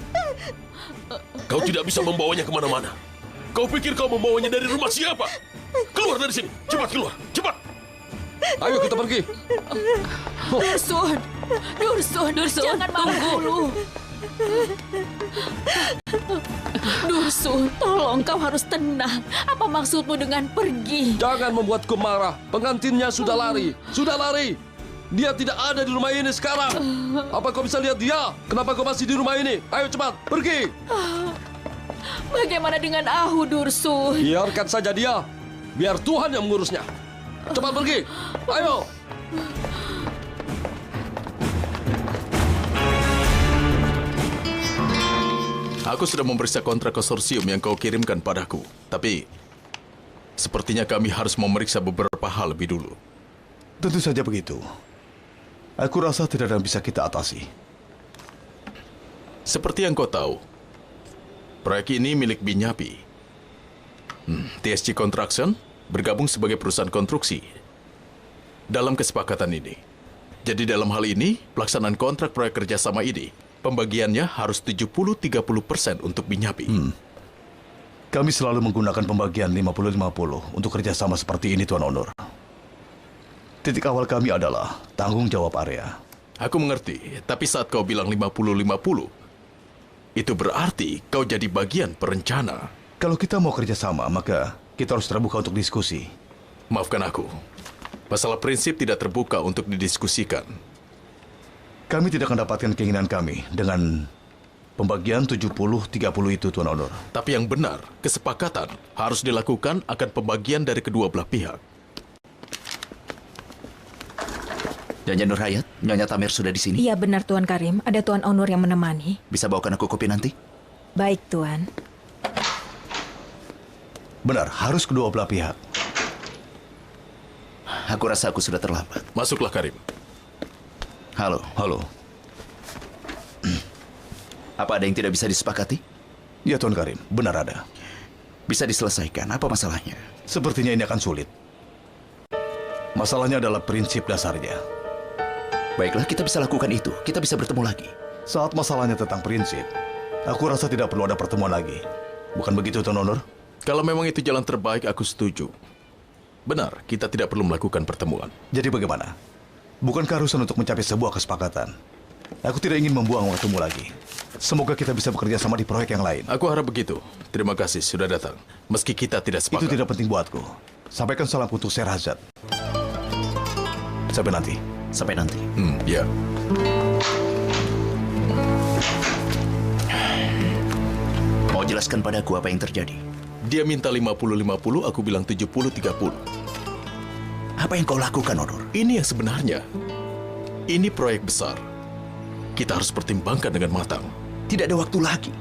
Speaker 10: Kau tidak bisa membawanya kemana-mana. Kau pikir kau membawanya dari rumah siapa? Keluar dari sini. Cepat keluar. Cepat.
Speaker 16: Ayo kita pergi.
Speaker 12: Dursun, jangan marah dulu. Dursun, tolong kau harus tenang. Apa maksudmu dengan pergi?
Speaker 16: Jangan membuatku marah. Pengantinnya sudah lari. Dia tidak ada di rumah ini sekarang. Apa kau bisa lihat dia? Kenapa kau masih di rumah ini? Ayo cepat, pergi.
Speaker 12: Bagaimana dengan Ahu, Dursun?
Speaker 16: Biarkan saja dia. Biar Tuhan yang mengurusnya. Cepat pergi. Ayo.
Speaker 5: Aku sudah memeriksa kontrak konsorsium yang kau kirimkan padaku. Tapi, sepertinya kami harus memeriksa beberapa hal lebih dulu.
Speaker 6: Tentu saja begitu. Aku rasa tidak ada yang bisa kita atasi.
Speaker 5: Seperti yang kau tahu, proyek ini milik Binyapi. TSG Construction bergabung sebagai perusahaan konstruksi dalam kesepakatan ini. Jadi dalam hal ini, pelaksanaan kontrak proyek kerjasama ini, pembagiannya harus 70-30% untuk Binyapi.
Speaker 6: Kami selalu menggunakan pembagian 50-50 untuk kerjasama seperti ini, Tuan Onur. Titik awal kami adalah tanggung jawab area.
Speaker 5: Aku mengerti, tapi saat kau bilang 50-50, itu berarti kau jadi bagian perencana.
Speaker 6: Kalau kita mau kerjasama, maka kita harus terbuka untuk diskusi.
Speaker 5: Maafkan aku, masalah prinsip tidak terbuka untuk didiskusikan.
Speaker 6: Kami tidak akan dapatkan keinginan kami dengan pembagian 70-30 itu, Tuan Onur.
Speaker 5: Tapi yang benar, kesepakatan harus dilakukan akan pembagian dari kedua belah pihak.
Speaker 7: Nyonya Nurhayat, Nyonya Tamer sudah di sini?
Speaker 3: Iya benar, Tuan Karim. Ada Tuan Onur yang menemani.
Speaker 7: Bisa bawakan aku kopi nanti?
Speaker 3: Baik, Tuan.
Speaker 6: Benar, harus kedua belah pihak.
Speaker 7: Aku rasa aku sudah terlambat.
Speaker 5: Masuklah, Karim.
Speaker 7: Halo. Apa ada yang tidak bisa disepakati?
Speaker 6: Ya Tuan Karim, benar ada.
Speaker 7: Bisa diselesaikan, apa masalahnya?
Speaker 6: Sepertinya ini akan sulit. Masalahnya adalah prinsip dasarnya.
Speaker 7: Baiklah, kita bisa lakukan itu. Kita bisa bertemu lagi.
Speaker 6: Saat masalahnya tentang prinsip, aku rasa tidak perlu ada pertemuan lagi. Bukan begitu, Tuan Honor?
Speaker 5: Kalau memang itu jalan terbaik, aku setuju. Benar, kita tidak perlu melakukan pertemuan.
Speaker 6: Jadi bagaimana? Bukankah urusan untuk mencapai sebuah kesepakatan? Aku tidak ingin membuang waktumu lagi. Semoga kita bisa bekerja sama di proyek yang lain.
Speaker 5: Aku harap begitu. Terima kasih sudah datang. Meski kita tidak sepakat.
Speaker 6: Itu tidak penting buatku. Sampaikan salam untuk Sherazad. Sampai nanti.
Speaker 7: Sampai nanti.
Speaker 5: Ya.
Speaker 7: Mau jelaskan padaku apa yang terjadi?
Speaker 5: Dia minta 50-50, aku bilang 70-30.
Speaker 7: Apa yang kau lakukan, Honor?
Speaker 5: Ini yang sebenarnya. Ini proyek besar. Kita harus pertimbangkan dengan matang.
Speaker 7: Tidak ada waktu lagi.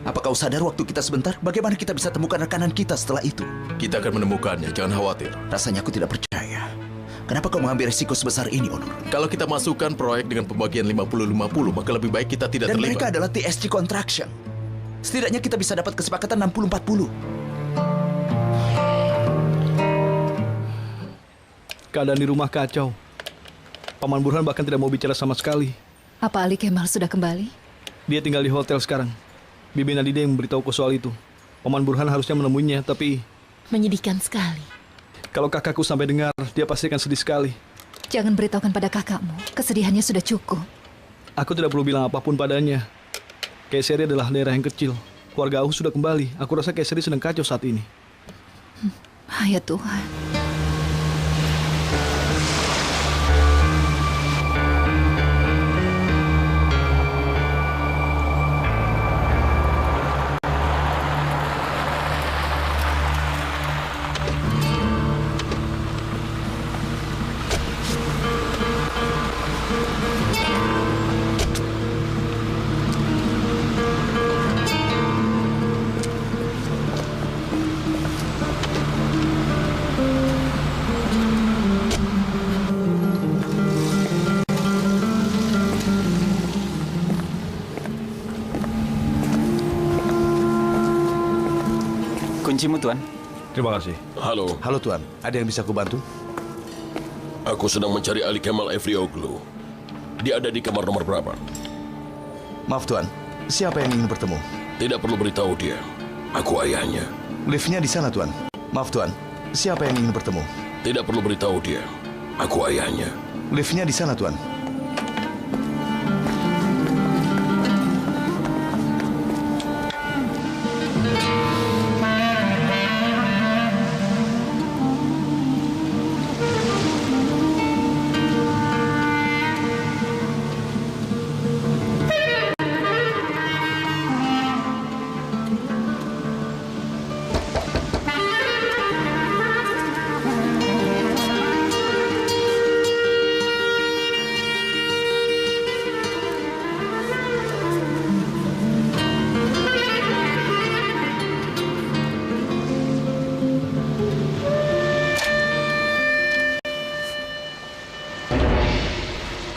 Speaker 7: Apa kau sadar waktu kita sebentar? Bagaimana kita bisa temukan rekanan kita setelah itu?
Speaker 5: Kita akan menemukannya, jangan khawatir.
Speaker 7: Rasanya aku tidak percaya. Kenapa kau mengambil risiko sebesar ini, Honor?
Speaker 5: Kalau kita masukkan proyek dengan pembagian 50-50, maka lebih baik kita tidak
Speaker 7: Dan
Speaker 5: terlibat.
Speaker 7: mereka adalah TSG Contraction. Setidaknya kita bisa dapat kesepakatan 60-40.
Speaker 11: Keadaan di rumah kacau. Paman Burhan bahkan tidak mau bicara sama sekali.
Speaker 4: Apa Ali Kemal sudah kembali?
Speaker 11: Dia tinggal di hotel sekarang. Bibi Nadida yang memberitahuku soal itu. Paman Burhan harusnya menemuinya, tapi...
Speaker 2: Menyedihkan sekali.
Speaker 11: Kalau kakakku sampai dengar, dia pasti akan sedih sekali.
Speaker 4: Jangan beritahukan pada kakakmu. Kesedihannya sudah cukup.
Speaker 11: Aku tidak perlu bilang apapun padanya. Kayseri adalah daerah yang kecil. Keluarga aku sudah kembali. Aku rasa Kayseri sedang kacau saat ini.
Speaker 4: Ya Tuhan.
Speaker 13: Kuncimu, Tuan.
Speaker 6: Terima kasih.
Speaker 10: Halo.
Speaker 6: Halo, Tuan. Ada yang bisa kubantu?
Speaker 10: Aku sedang mencari Ali Kemal Evrioglu. Dia ada di kamar nomor berapa?
Speaker 6: Maaf, Tuan. Siapa yang ingin bertemu?
Speaker 10: Tidak perlu beritahu dia. Aku ayahnya.
Speaker 6: Liftnya di sana, Tuan. Maaf, Tuan. Siapa yang ingin bertemu?
Speaker 10: Tidak perlu beritahu dia. Aku ayahnya.
Speaker 6: Liftnya di sana, Tuan.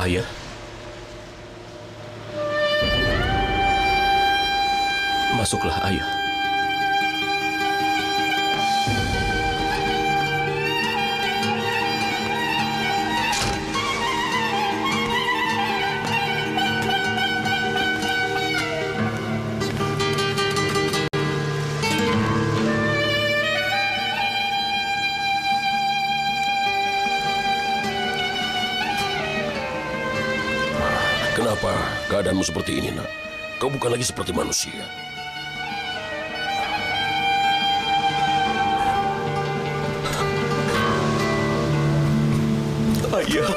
Speaker 9: Ayah? Masuklah, Ayah.
Speaker 10: Kenapa keadaanmu seperti ini, nak? Kau bukan lagi seperti manusia.
Speaker 9: Ayah.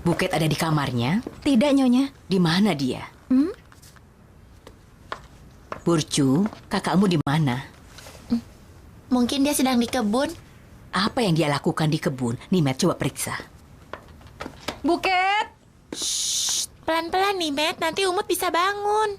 Speaker 8: Buket ada di kamarnya?
Speaker 3: Tidak, Nyonya.
Speaker 8: Di mana dia? Burcu, kakakmu di mana?
Speaker 2: Mungkin dia sedang di kebun.
Speaker 8: Apa yang dia lakukan di kebun? Nimet, coba periksa.
Speaker 12: Buket!
Speaker 2: Pelan-pelan nih, Matt. Nanti Umut bisa bangun.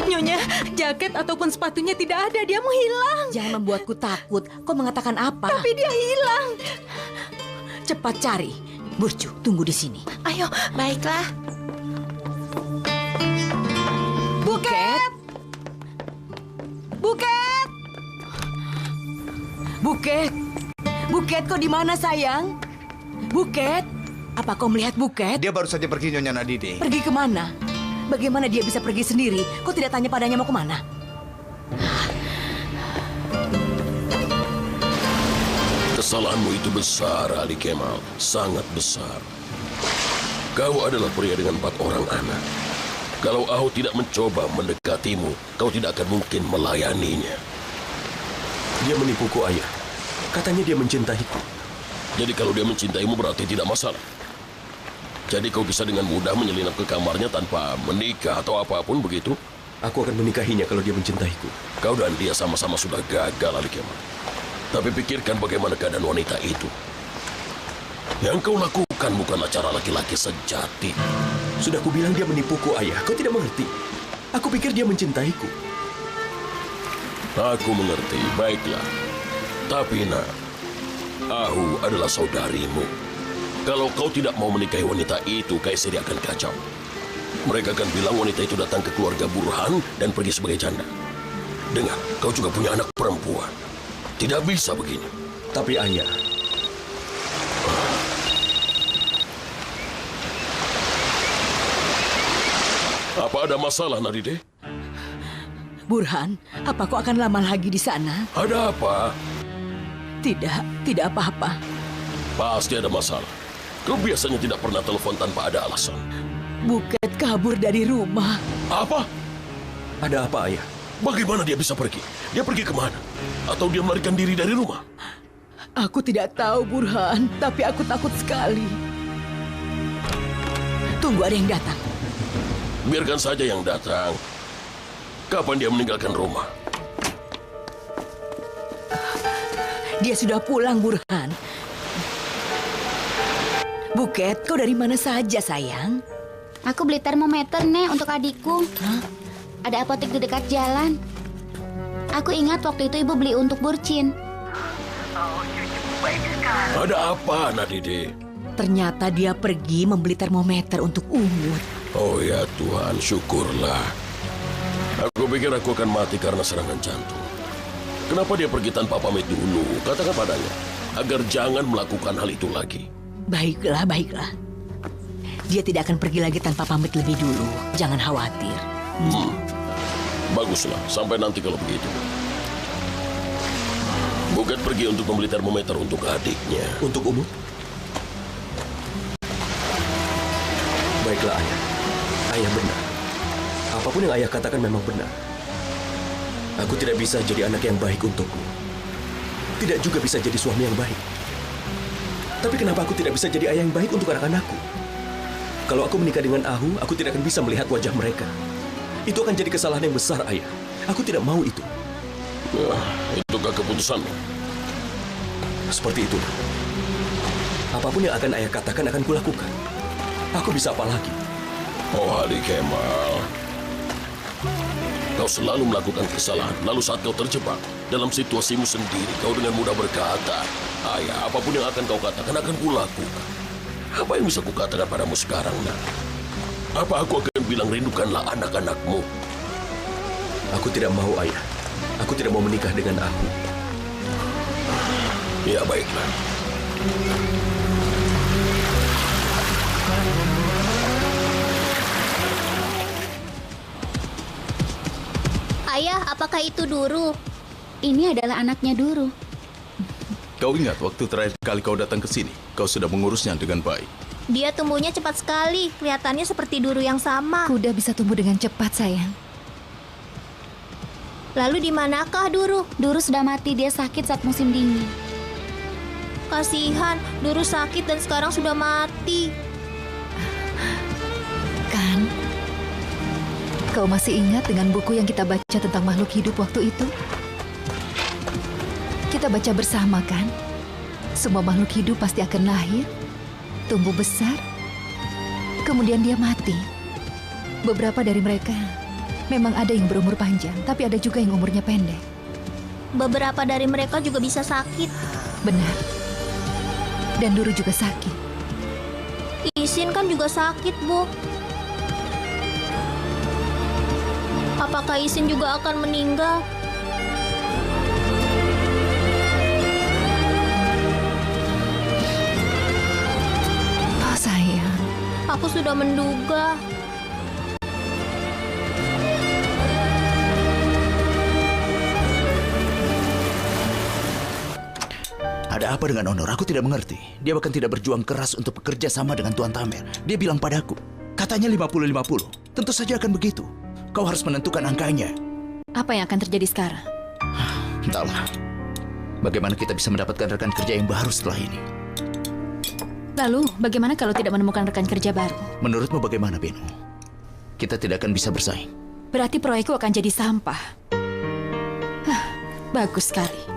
Speaker 12: Nyonya, jaket ataupun sepatunya tidak ada. Dia menghilang.
Speaker 8: Jangan membuatku takut. Kau mengatakan apa?
Speaker 12: Tapi dia hilang.
Speaker 8: Cepat cari. Burcu, tunggu di sini.
Speaker 2: Ayo, baiklah.
Speaker 8: Buket! Buket! Buket! Buket, kau di mana sayang? Buket! Apa kau melihat Buket?
Speaker 7: Dia baru saja pergi, Nyonya Nadide.
Speaker 8: Pergi kemana? Bagaimana dia bisa pergi sendiri? Kau tidak tanya padanya mau kemana?
Speaker 10: Kesalahanmu itu besar, Ali Kemal. Sangat besar. Kau adalah pria dengan 4 orang anak. Kalau Ahu tidak mencoba mendekatimu, kau tidak akan mungkin melayaninya.
Speaker 9: Dia menipuku, ayah. Katanya dia mencintaiku.
Speaker 10: Jadi kalau dia mencintaimu berarti tidak masalah. Jadi kau bisa dengan mudah menyelinap ke kamarnya tanpa menikah atau apapun begitu?
Speaker 9: Aku akan menikahinya kalau dia mencintaiku.
Speaker 10: Kau dan dia sama-sama sudah gagal, Ali Kemal. Tapi pikirkan bagaimana keadaan wanita itu. Yang kau lakukan bukanlah cara laki-laki sejati.
Speaker 9: Sudah kubilang dia menipuku, ayah. Kau tidak mengerti. Aku pikir dia mencintaiku.
Speaker 10: Aku mengerti, baiklah. Tapi nak, Ahu adalah saudarimu. Kalau kau tidak mau menikahi wanita itu, Kaiseri akan kacau. Mereka akan bilang wanita itu datang ke keluarga Burhan dan pergi sebagai janda. Dengar, kau juga punya anak perempuan. Tidak bisa begini.
Speaker 9: Tapi ayah,
Speaker 10: apa ada masalah, Nadide?
Speaker 8: Burhan, apa kau akan lama lagi di sana?
Speaker 10: Ada apa?
Speaker 8: Tidak apa-apa.
Speaker 10: Pasti ada masalah. Kau biasanya tidak pernah telepon tanpa ada alasan.
Speaker 8: Buket kabur dari rumah.
Speaker 10: Apa?
Speaker 9: Ada apa, ayah?
Speaker 10: Bagaimana dia bisa pergi? Dia pergi kemana? Atau dia melarikan diri dari rumah?
Speaker 8: Aku tidak tahu, Burhan, tapi aku takut sekali. Tunggu, ada yang datang.
Speaker 10: Biarkan saja yang datang. Kapan dia meninggalkan rumah?
Speaker 8: Dia sudah pulang, Burhan. Buket, kau dari mana saja, sayang?
Speaker 17: Aku beli termometer, Nek, untuk adikku. Ada apotek di dekat jalan. Aku ingat waktu itu ibu beli untuk Burcin.
Speaker 10: Ada apa, Nadide?
Speaker 8: Ternyata dia pergi membeli termometer untuk Umut.
Speaker 10: Oh ya Tuhan, syukurlah. Aku pikir aku akan mati karena serangan jantung. Kenapa dia pergi tanpa pamit dulu? Katakan padanya, agar jangan melakukan hal itu lagi.
Speaker 8: Baiklah, baiklah. Dia tidak akan pergi lagi tanpa pamit lebih dulu. Jangan khawatir.
Speaker 10: Baguslah, sampai nanti kalau begitu. Bukan pergi untuk membeli termometer untuk adiknya.
Speaker 9: Untuk Umut? Baiklah, ayah. Ayah benar. Apapun yang ayah katakan memang benar. Aku tidak bisa jadi anak yang baik untukmu. Tidak juga bisa jadi suami yang baik. Tapi kenapa aku tidak bisa jadi ayah yang baik untuk anak-anakku? Kalau aku menikah dengan Ahu, aku tidak akan bisa melihat wajah mereka. Itu akan jadi kesalahan yang besar, ayah. Aku tidak mau itu.
Speaker 10: Itukah keputusanmu?
Speaker 9: Seperti itu. Apapun yang akan ayah katakan akan kulakukan. Aku bisa apa lagi?
Speaker 10: Oh, Ali Kemal. Kau selalu melakukan kesalahan, lalu saat kau terjebak dalam situasimu sendiri, kau dengan mudah berkata, ayah, apapun yang akan kau katakan akan kulakukan. Apa yang bisa kukatakan padamu sekarang, nak? Apa aku akan bilang rindukanlah anak-anakmu?
Speaker 9: Aku tidak mau, ayah. Aku tidak mau menikah dengan Ahu.
Speaker 10: Ya, baiklah.
Speaker 17: Ayah, apakah itu Duru? Ini adalah anaknya Duru.
Speaker 5: Kau ingat waktu terakhir kali kau datang ke sini, kau sudah mengurusnya dengan baik.
Speaker 3: Dia tumbuhnya cepat sekali. Kelihatannya seperti Duru yang sama.
Speaker 4: Kuda bisa tumbuh dengan cepat, sayang.
Speaker 3: Lalu di manakah Duru?
Speaker 17: Duru sudah mati, dia sakit saat musim dingin.
Speaker 3: Kasihan, Duru sakit dan sekarang sudah mati.
Speaker 4: Kan, Kau masih ingat dengan buku yang kita baca tentang makhluk hidup waktu itu? Kita baca bersama kan? Semua makhluk hidup pasti akan lahir, tumbuh besar, kemudian dia mati. Beberapa dari mereka memang ada yang berumur panjang, tapi ada juga yang umurnya pendek.
Speaker 3: Beberapa dari mereka juga bisa sakit.
Speaker 4: Benar. Dan Duru juga sakit.
Speaker 3: Isin kan juga sakit, Bu. Apakah Isin juga akan meninggal?
Speaker 4: Oh, sayang.
Speaker 3: Aku sudah menduga.
Speaker 7: Ada apa dengan Honor? Aku tidak mengerti. Dia bahkan tidak berjuang keras untuk bekerja sama dengan Tuan Tamer. Dia bilang padaku, katanya 50-50. Tentu saja akan begitu. Kau harus menentukan angkanya.
Speaker 1: Apa yang akan terjadi sekarang?
Speaker 7: Entahlah. Bagaimana kita bisa mendapatkan rekan kerja yang baru setelah ini?
Speaker 1: Lalu, bagaimana kalau tidak menemukan rekan kerja baru?
Speaker 7: Menurutmu bagaimana, Beno? Kita tidak akan bisa bersaing.
Speaker 1: Berarti proyekku akan jadi sampah. Bagus sekali.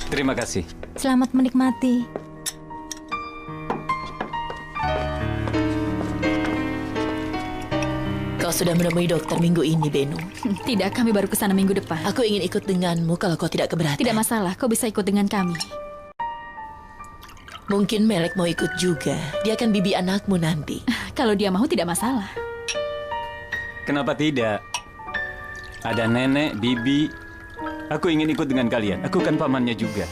Speaker 13: Terima kasih.
Speaker 3: Selamat menikmati.
Speaker 2: Kau sudah menemui dokter minggu ini, Beno?
Speaker 1: Tidak, kami baru ke sana minggu depan.
Speaker 2: Aku ingin ikut denganmu kalau kau tidak keberatan.
Speaker 1: Tidak masalah, kau bisa ikut dengan kami.
Speaker 2: Mungkin Melek mau ikut juga. Dia kan bibi anakmu nanti.
Speaker 1: Kalau dia mau tidak masalah.
Speaker 13: Kenapa tidak? Ada nenek, bibi. Aku ingin ikut dengan kalian. Aku kan pamannya juga.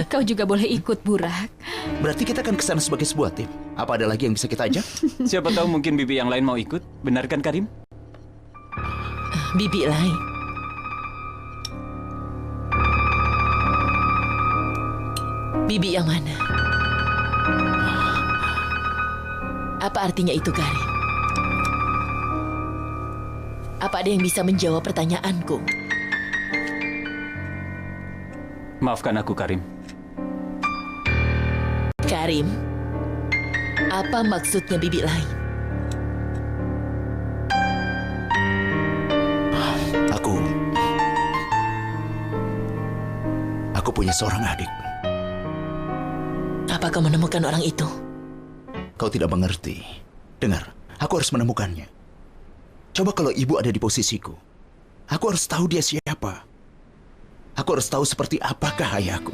Speaker 1: Kau juga boleh ikut, Burak.
Speaker 7: Berarti kita akan ke sana sebagai sebuah tim. Apa ada lagi yang bisa kita ajak?
Speaker 13: Siapa tahu mungkin bibi yang lain mau ikut. Benar kan, Karim?
Speaker 2: Bibi lain? Bibi yang mana? Apa artinya itu, Karim? Apa ada yang bisa menjawab pertanyaanku?
Speaker 13: Maafkan aku, Karim.
Speaker 2: Karim, apa maksudnya bibi lain?
Speaker 7: Aku punya seorang adik.
Speaker 2: Apa kau menemukan orang itu?
Speaker 7: Kau tidak mengerti. Dengar, aku harus menemukannya. Coba kalau ibu ada di posisiku. Aku harus tahu dia siapa. Aku harus tahu seperti apakah ayahku.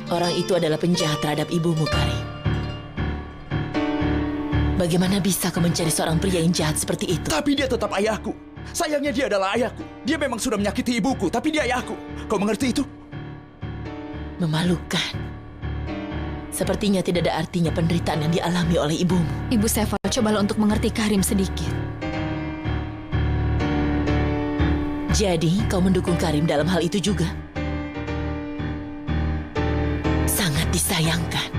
Speaker 2: Orang itu adalah penjahat terhadap ibumu, Karim. Bagaimana bisa kau mencari seorang pria yang jahat seperti itu?
Speaker 7: Tapi dia tetap ayahku. Sayangnya dia adalah ayahku. Dia memang sudah menyakiti ibuku, tapi dia ayahku. Kau mengerti itu?
Speaker 2: Memalukan. Sepertinya tidak ada artinya penderitaan yang dialami oleh ibumu.
Speaker 1: Ibu Seval, cobalah untuk mengerti Karim sedikit.
Speaker 2: Jadi, kau mendukung Karim dalam hal itu juga? Sangat disayangkan.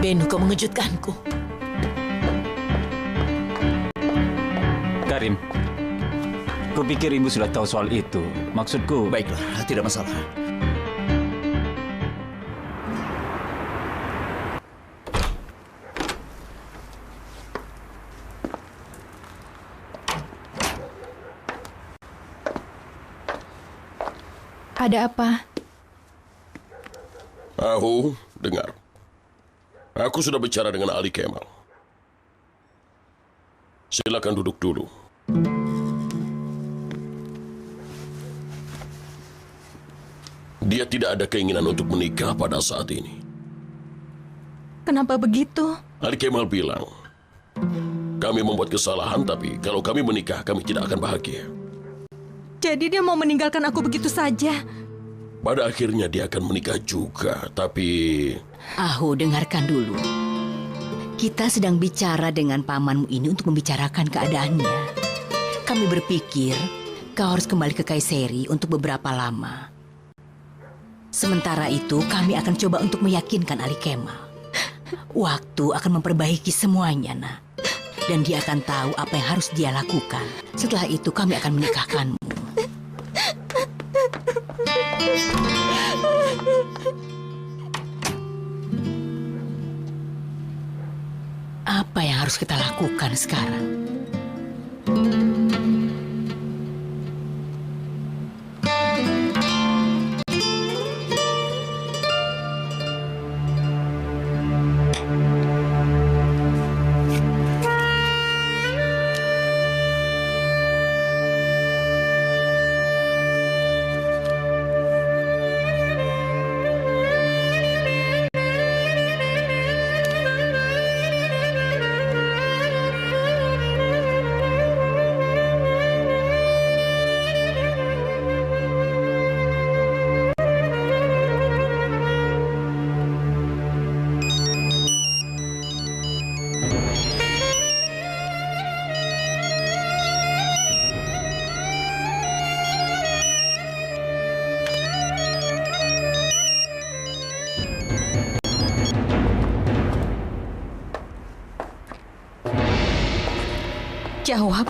Speaker 2: Beno, kau mengejutkanku.
Speaker 13: Karim, kupikir ibu sudah tahu soal itu. Maksudku...
Speaker 7: Baiklah, tidak masalah.
Speaker 1: Ada apa?
Speaker 10: Ahu, dengar. Aku sudah bicara dengan Ali Kemal. Silakan duduk dulu. Dia tidak ada keinginan untuk menikah pada saat ini.
Speaker 12: Kenapa begitu?
Speaker 10: Ali Kemal bilang, kami membuat kesalahan, tapi kalau kami menikah, kami tidak akan bahagia.
Speaker 12: Jadi dia mau meninggalkan aku begitu saja?
Speaker 10: Pada akhirnya dia akan menikah juga, tapi...
Speaker 8: Ahu, dengarkan dulu. Kita sedang bicara dengan pamanmu ini untuk membicarakan keadaannya. Kami berpikir kau harus kembali ke Kayseri untuk beberapa lama. Sementara itu, kami akan coba untuk meyakinkan Ali Kemal. Waktu akan memperbaiki semuanya, nak. Dan dia akan tahu apa yang harus dia lakukan. Setelah itu, kami akan menikahkanmu. harus kita lakukan sekarang.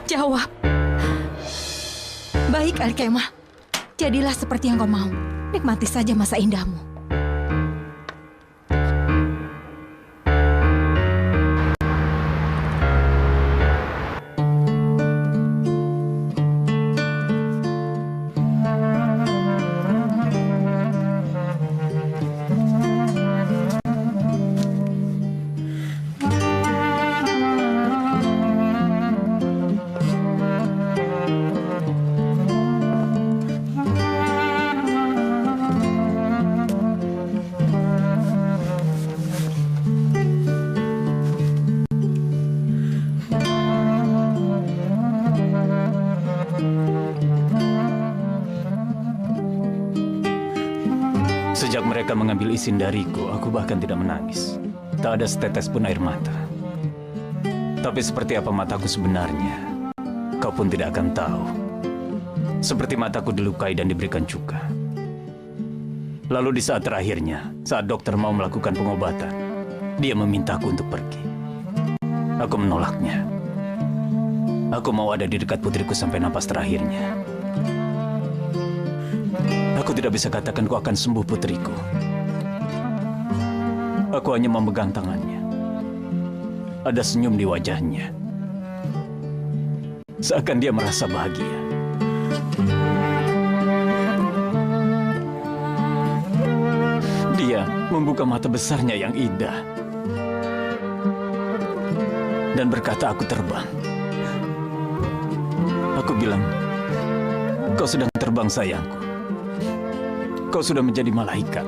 Speaker 12: Jawab. Baik, Alkemah. Jadilah seperti yang kau mau. Nikmati saja masa indahmu.
Speaker 13: Sejak mereka mengambil izin dariku, aku bahkan tidak menangis. Tak ada setetes pun air mata. Tapi seperti apa mataku sebenarnya, kau pun tidak akan tahu. Seperti mataku dilukai dan diberikan cuka. Lalu di saat terakhirnya, saat dokter mau melakukan pengobatan, dia memintaku untuk pergi. Aku menolaknya. Aku mau ada di dekat putriku sampai napas terakhirnya. Aku tidak bisa katakan ku akan sembuh putriku. Aku hanya memegang tangannya. Ada senyum di wajahnya. Seakan dia merasa bahagia. Dia membuka mata besarnya yang indah. Dan berkata aku terbang. Aku bilang, kau sedang terbang sayangku. Kau sudah menjadi malaikat.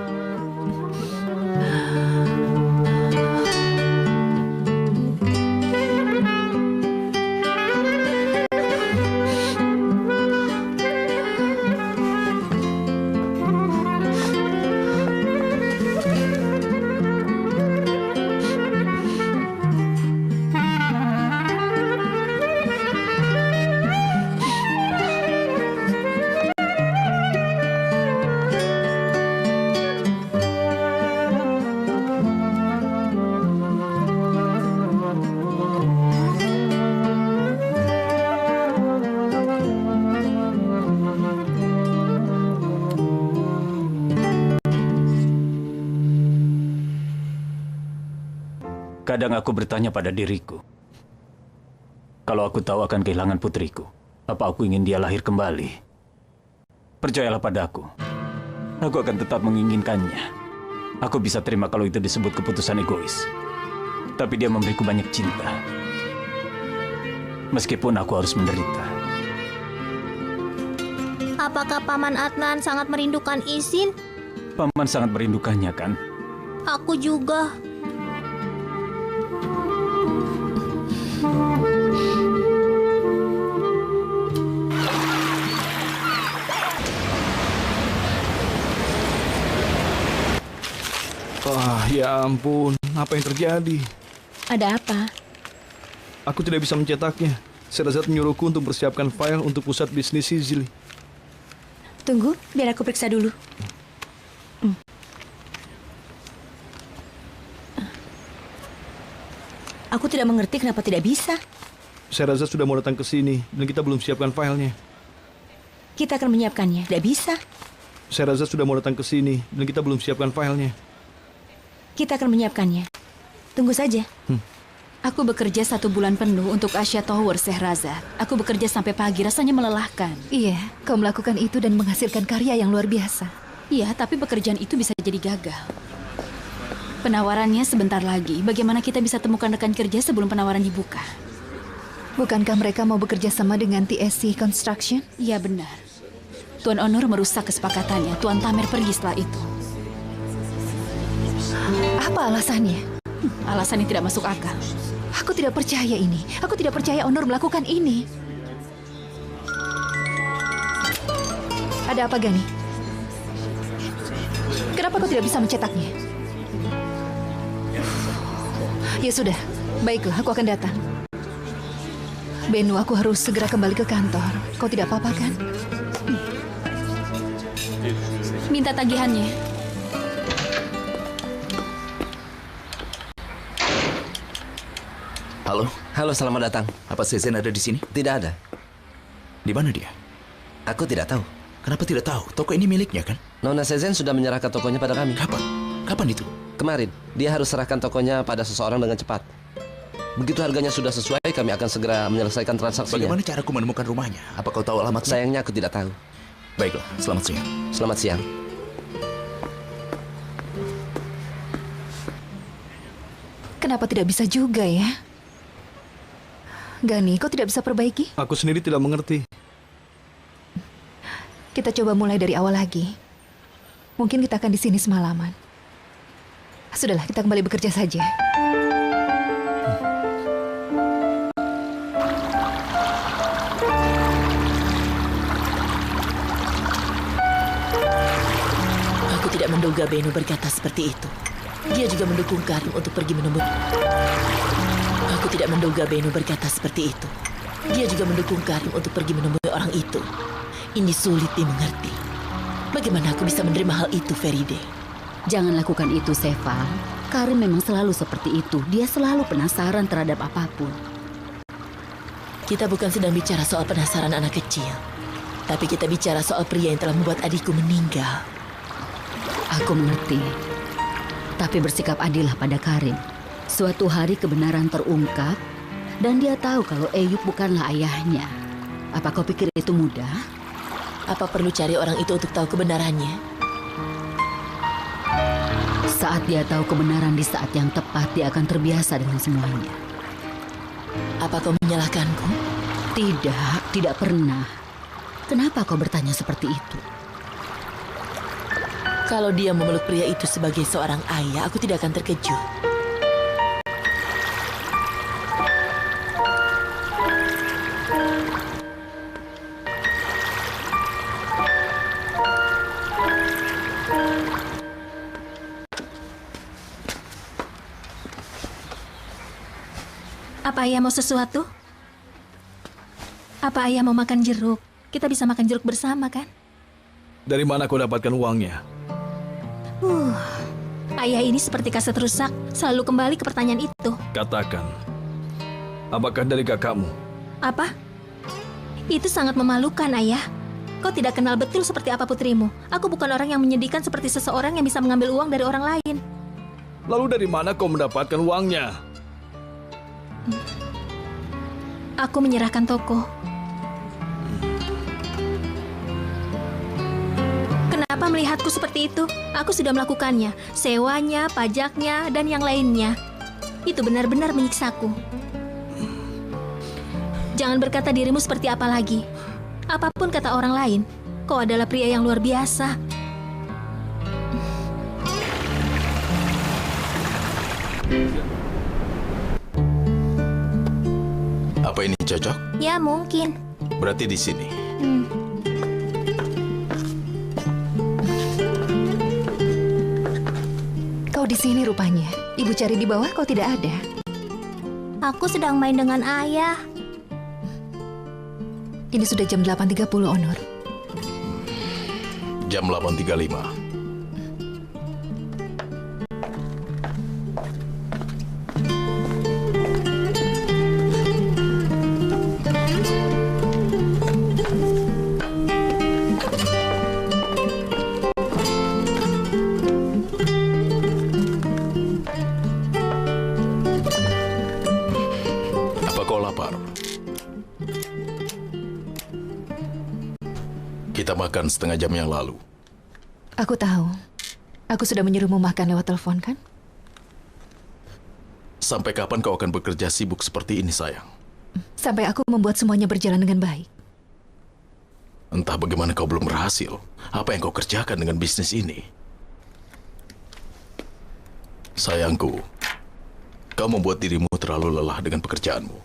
Speaker 13: Kadang aku bertanya pada diriku, kalau aku tahu akan kehilangan putriku, apa aku ingin dia lahir kembali? Percayalah padaku, aku akan tetap menginginkannya. Aku bisa terima kalau itu disebut keputusan egois. Tapi dia memberiku banyak cinta. Meskipun aku harus menderita.
Speaker 3: Apakah Paman Adnan sangat merindukan Isin?
Speaker 13: Paman sangat merindukannya, kan?
Speaker 3: Aku juga.
Speaker 11: Ya ampun, apa yang terjadi?
Speaker 1: Ada apa?
Speaker 11: Aku tidak bisa mencetaknya. Sherazad menyuruhku untuk persiapkan file untuk pusat bisnis Sicily.
Speaker 12: Tunggu, biar aku periksa dulu. Aku tidak mengerti kenapa tidak bisa.
Speaker 11: Sherazad sudah mau datang ke sini dan kita belum siapkan filenya.
Speaker 12: Kita akan menyiapkannya. Tidak bisa.
Speaker 11: Sherazad sudah mau datang ke sini dan kita belum siapkan filenya.
Speaker 12: Kita akan menyiapkannya. Tunggu saja.
Speaker 14: Aku bekerja 1 bulan penuh untuk Asia Tower, Shehrazad. Aku bekerja sampai pagi, rasanya melelahkan.
Speaker 4: Iya, kau melakukan itu dan menghasilkan karya yang luar biasa.
Speaker 14: Iya, tapi pekerjaan itu bisa jadi gagal. Penawarannya sebentar lagi. Bagaimana kita bisa temukan rekan kerja sebelum penawaran dibuka?
Speaker 4: Bukankah mereka mau bekerja sama dengan TSC Construction?
Speaker 14: Iya, benar. Tuan Onur merusak kesepakatannya. Tuan Tamer pergi setelah itu.
Speaker 4: Apa alasannya?
Speaker 14: Alasannya tidak masuk akal.
Speaker 4: Aku tidak percaya ini. Aku tidak percaya Onur melakukan ini. Ada apa, Gani? Kenapa kau tidak bisa mencetaknya? Ya sudah, baiklah, aku akan datang. Benu, aku harus segera kembali ke kantor. Kau tidak apa-apa kan?
Speaker 14: Minta tagihannya.
Speaker 7: Halo.
Speaker 18: Halo, selamat datang.
Speaker 7: Apa Sezen ada di sini?
Speaker 18: Tidak ada.
Speaker 7: Di mana dia?
Speaker 18: Aku tidak tahu.
Speaker 7: Kenapa tidak tahu? Toko ini miliknya kan?
Speaker 18: Nona Sezen sudah menyerahkan tokonya pada kami.
Speaker 7: Kapan? Kapan itu?
Speaker 18: Kemarin. Dia harus serahkan tokonya pada seseorang dengan cepat. Begitu harganya sudah sesuai, kami akan segera menyelesaikan transaksinya.
Speaker 7: Bagaimana caraku menemukan rumahnya? Apa kau tahu alamatnya?
Speaker 18: Sayangnya aku tidak tahu.
Speaker 7: Baiklah, selamat siang.
Speaker 18: Selamat siang.
Speaker 4: Kenapa tidak bisa juga ya? Gani, kau tidak bisa perbaiki?
Speaker 11: Aku sendiri tidak mengerti.
Speaker 4: Kita coba mulai dari awal lagi. Mungkin kita akan di sini semalaman. Sudahlah, kita kembali bekerja saja.
Speaker 2: Aku tidak menduga Benu berkata seperti itu. Dia juga mendukung Karim untuk pergi menemui. Aku tidak menduga Benu berkata seperti itu. Dia juga mendukung Karim untuk pergi menemui orang itu. Ini sulit dimengerti. Bagaimana aku bisa menerima hal itu, Feride?
Speaker 14: Jangan lakukan itu, Seval. Karim memang selalu seperti itu. Dia selalu penasaran terhadap apapun.
Speaker 2: Kita bukan sedang bicara soal penasaran anak kecil. Tapi kita bicara soal pria yang telah membuat adikku meninggal.
Speaker 14: Aku mengerti. Tapi bersikap adillah pada Karim. Suatu hari kebenaran terungkap dan dia tahu kalau Eyub bukanlah ayahnya. Apa kau pikir itu mudah?
Speaker 2: Apa perlu cari orang itu untuk tahu kebenarannya?
Speaker 14: Saat dia tahu kebenaran di saat yang tepat, dia akan terbiasa dengan semuanya.
Speaker 2: Apa kau menyalahkanku?
Speaker 14: Tidak, tidak pernah. Kenapa kau bertanya seperti itu?
Speaker 2: Kalau dia memeluk pria itu sebagai seorang ayah, aku tidak akan terkejut.
Speaker 3: Apa ayah mau sesuatu? Apa ayah mau makan jeruk? Kita bisa makan jeruk bersama, kan?
Speaker 11: Dari mana kau dapatkan uangnya?
Speaker 3: Ayah ini seperti kaset rusak, selalu kembali ke pertanyaan itu.
Speaker 11: Katakan, apakah dari kakakmu?
Speaker 3: Apa? Itu sangat memalukan, ayah. Kau tidak kenal betul seperti apa putrimu. Aku bukan orang yang menyedihkan seperti seseorang yang bisa mengambil uang dari orang lain.
Speaker 11: Lalu dari mana kau mendapatkan uangnya?
Speaker 3: Aku menyerahkan toko. Kenapa melihatku seperti itu? Aku sudah melakukannya. Sewanya, pajaknya, dan yang lainnya. Itu benar-benar menyiksaku. Jangan berkata dirimu seperti apa lagi. Apapun kata orang lain, kau adalah pria yang luar biasa.
Speaker 5: Apa ini cocok?
Speaker 3: Ya, mungkin.
Speaker 5: Berarti di sini.
Speaker 4: Kau di sini rupanya. Ibu cari di bawah, kau tidak ada.
Speaker 3: Aku sedang main dengan ayah.
Speaker 4: Ini sudah jam 8.30, Onur.
Speaker 5: Jam 8.35. makan setengah jam yang lalu.
Speaker 4: Aku tahu. Aku sudah menyuruhmu makan lewat telepon, kan?
Speaker 5: Sampai kapan kau akan bekerja sibuk seperti ini, sayang?
Speaker 4: Sampai aku membuat semuanya berjalan dengan baik.
Speaker 5: Entah bagaimana kau belum berhasil. Apa yang kau kerjakan dengan bisnis ini? Sayangku, kau membuat dirimu terlalu lelah dengan pekerjaanmu.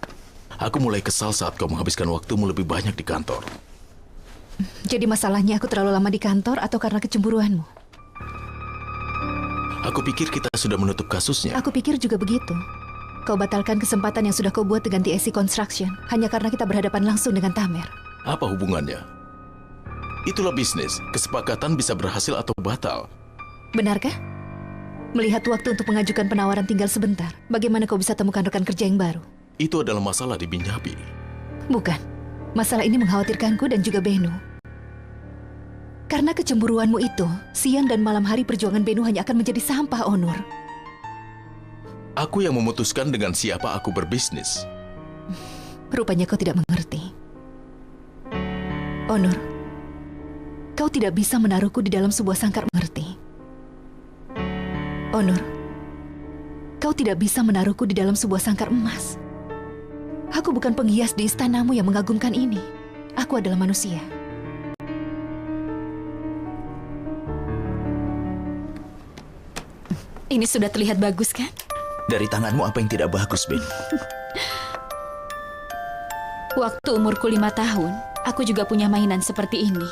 Speaker 5: Aku mulai kesal saat kau menghabiskan waktumu lebih banyak di kantor.
Speaker 4: Jadi masalahnya aku terlalu lama di kantor atau karena kecemburuanmu?
Speaker 5: Aku pikir kita sudah menutup kasusnya.
Speaker 4: Aku pikir juga begitu. Kau batalkan kesempatan yang sudah kau buat dengan TSC Construction hanya karena kita berhadapan langsung dengan Tamer.
Speaker 5: Apa hubungannya? Itulah bisnis. Kesepakatan bisa berhasil atau batal.
Speaker 4: Benarkah? Melihat waktu untuk mengajukan penawaran tinggal sebentar, bagaimana kau bisa temukan rekan kerja yang baru?
Speaker 5: Itu adalah masalah di Binyapi.
Speaker 4: Bukan. Masalah ini mengkhawatirkanku dan juga Benu. Karena kecemburuanmu itu, siang dan malam hari perjuangan Benu hanya akan menjadi sampah, Onur.
Speaker 5: Aku yang memutuskan dengan siapa aku berbisnis.
Speaker 4: Rupanya kau tidak mengerti. Onur, kau tidak bisa menaruhku di dalam sebuah sangkar mengerti. Onur, kau tidak bisa menaruhku di dalam sebuah sangkar emas. Aku bukan penghias di istanamu yang mengagumkan ini. Aku adalah manusia.
Speaker 1: Ini sudah terlihat bagus, kan?
Speaker 7: Dari tanganmu apa yang tidak bagus, Ben?
Speaker 1: Waktu umurku 5 tahun, aku juga punya mainan seperti ini.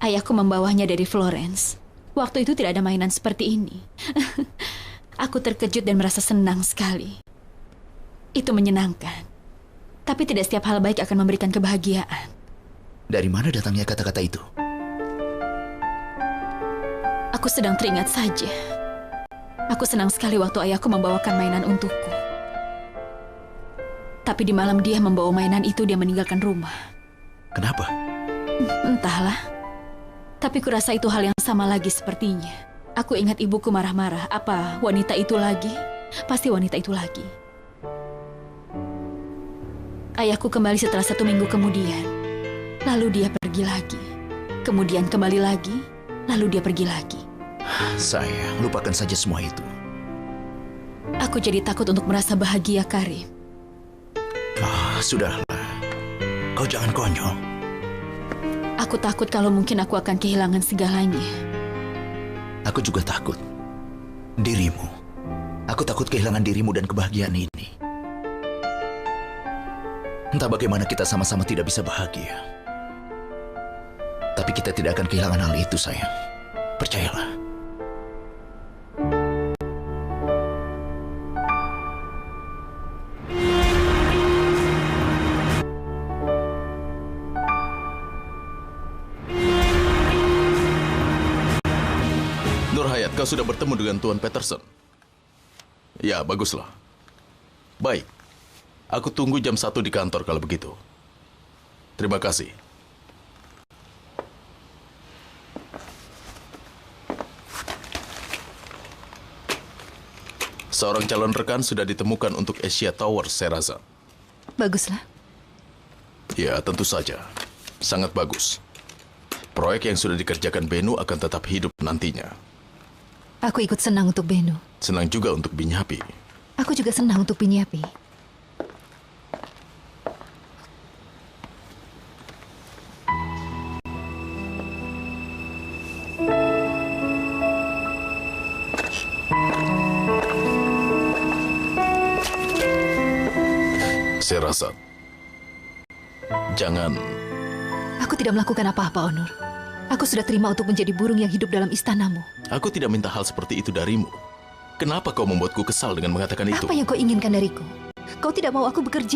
Speaker 1: Ayahku membawanya dari Florence. Waktu itu tidak ada mainan seperti ini. Aku terkejut dan merasa senang sekali. Itu menyenangkan. Tapi tidak setiap hal baik akan memberikan kebahagiaan.
Speaker 7: Dari mana datangnya kata-kata itu?
Speaker 1: Aku sedang teringat saja. Aku senang sekali waktu ayahku membawakan mainan untukku. Tapi di malam dia membawa mainan itu, dia meninggalkan rumah.
Speaker 7: Kenapa?
Speaker 1: Entahlah. Tapi kurasa itu hal yang sama lagi sepertinya. Aku ingat ibuku marah-marah. Apa wanita itu lagi? Pasti wanita itu lagi. Ayahku kembali setelah 1 minggu kemudian. Lalu dia pergi lagi. Kemudian kembali lagi. Lalu dia pergi lagi.
Speaker 7: Sayang, lupakan saja semua itu.
Speaker 1: Aku jadi takut untuk merasa bahagia, Karim.
Speaker 7: Sudahlah. Kau jangan konyol.
Speaker 1: Aku takut kalau mungkin aku akan kehilangan segalanya.
Speaker 7: Aku juga takut. Dirimu. Aku takut kehilangan dirimu dan kebahagiaan ini. Entah bagaimana kita sama-sama tidak bisa bahagia. Tapi kita tidak akan kehilangan hal itu, sayang. Percayalah.
Speaker 5: Nurhayat, kau sudah bertemu dengan Tuan Peterson? Ya, baguslah. Baik. Aku tunggu jam 1 di kantor kalau begitu. Terima kasih. Seorang calon rekan sudah ditemukan untuk Asia Towers, saya rasa.
Speaker 4: Baguslah.
Speaker 5: Ya, tentu saja. Sangat bagus. Proyek yang sudah dikerjakan Benu akan tetap hidup nantinya.
Speaker 4: Aku ikut senang untuk Benu.
Speaker 5: Senang juga untuk Binyapi.
Speaker 4: Aku juga senang untuk Binyapi.
Speaker 5: Saya rasa jangan.
Speaker 4: Aku tidak melakukan apa-apa, Onur. Aku sudah terima untuk menjadi burung yang hidup dalam istanamu.
Speaker 5: Aku tidak minta hal seperti itu darimu. Kenapa kau membuatku kesal dengan mengatakan itu?
Speaker 4: Apa yang kau inginkan dariku? Kau tidak mau aku bekerja?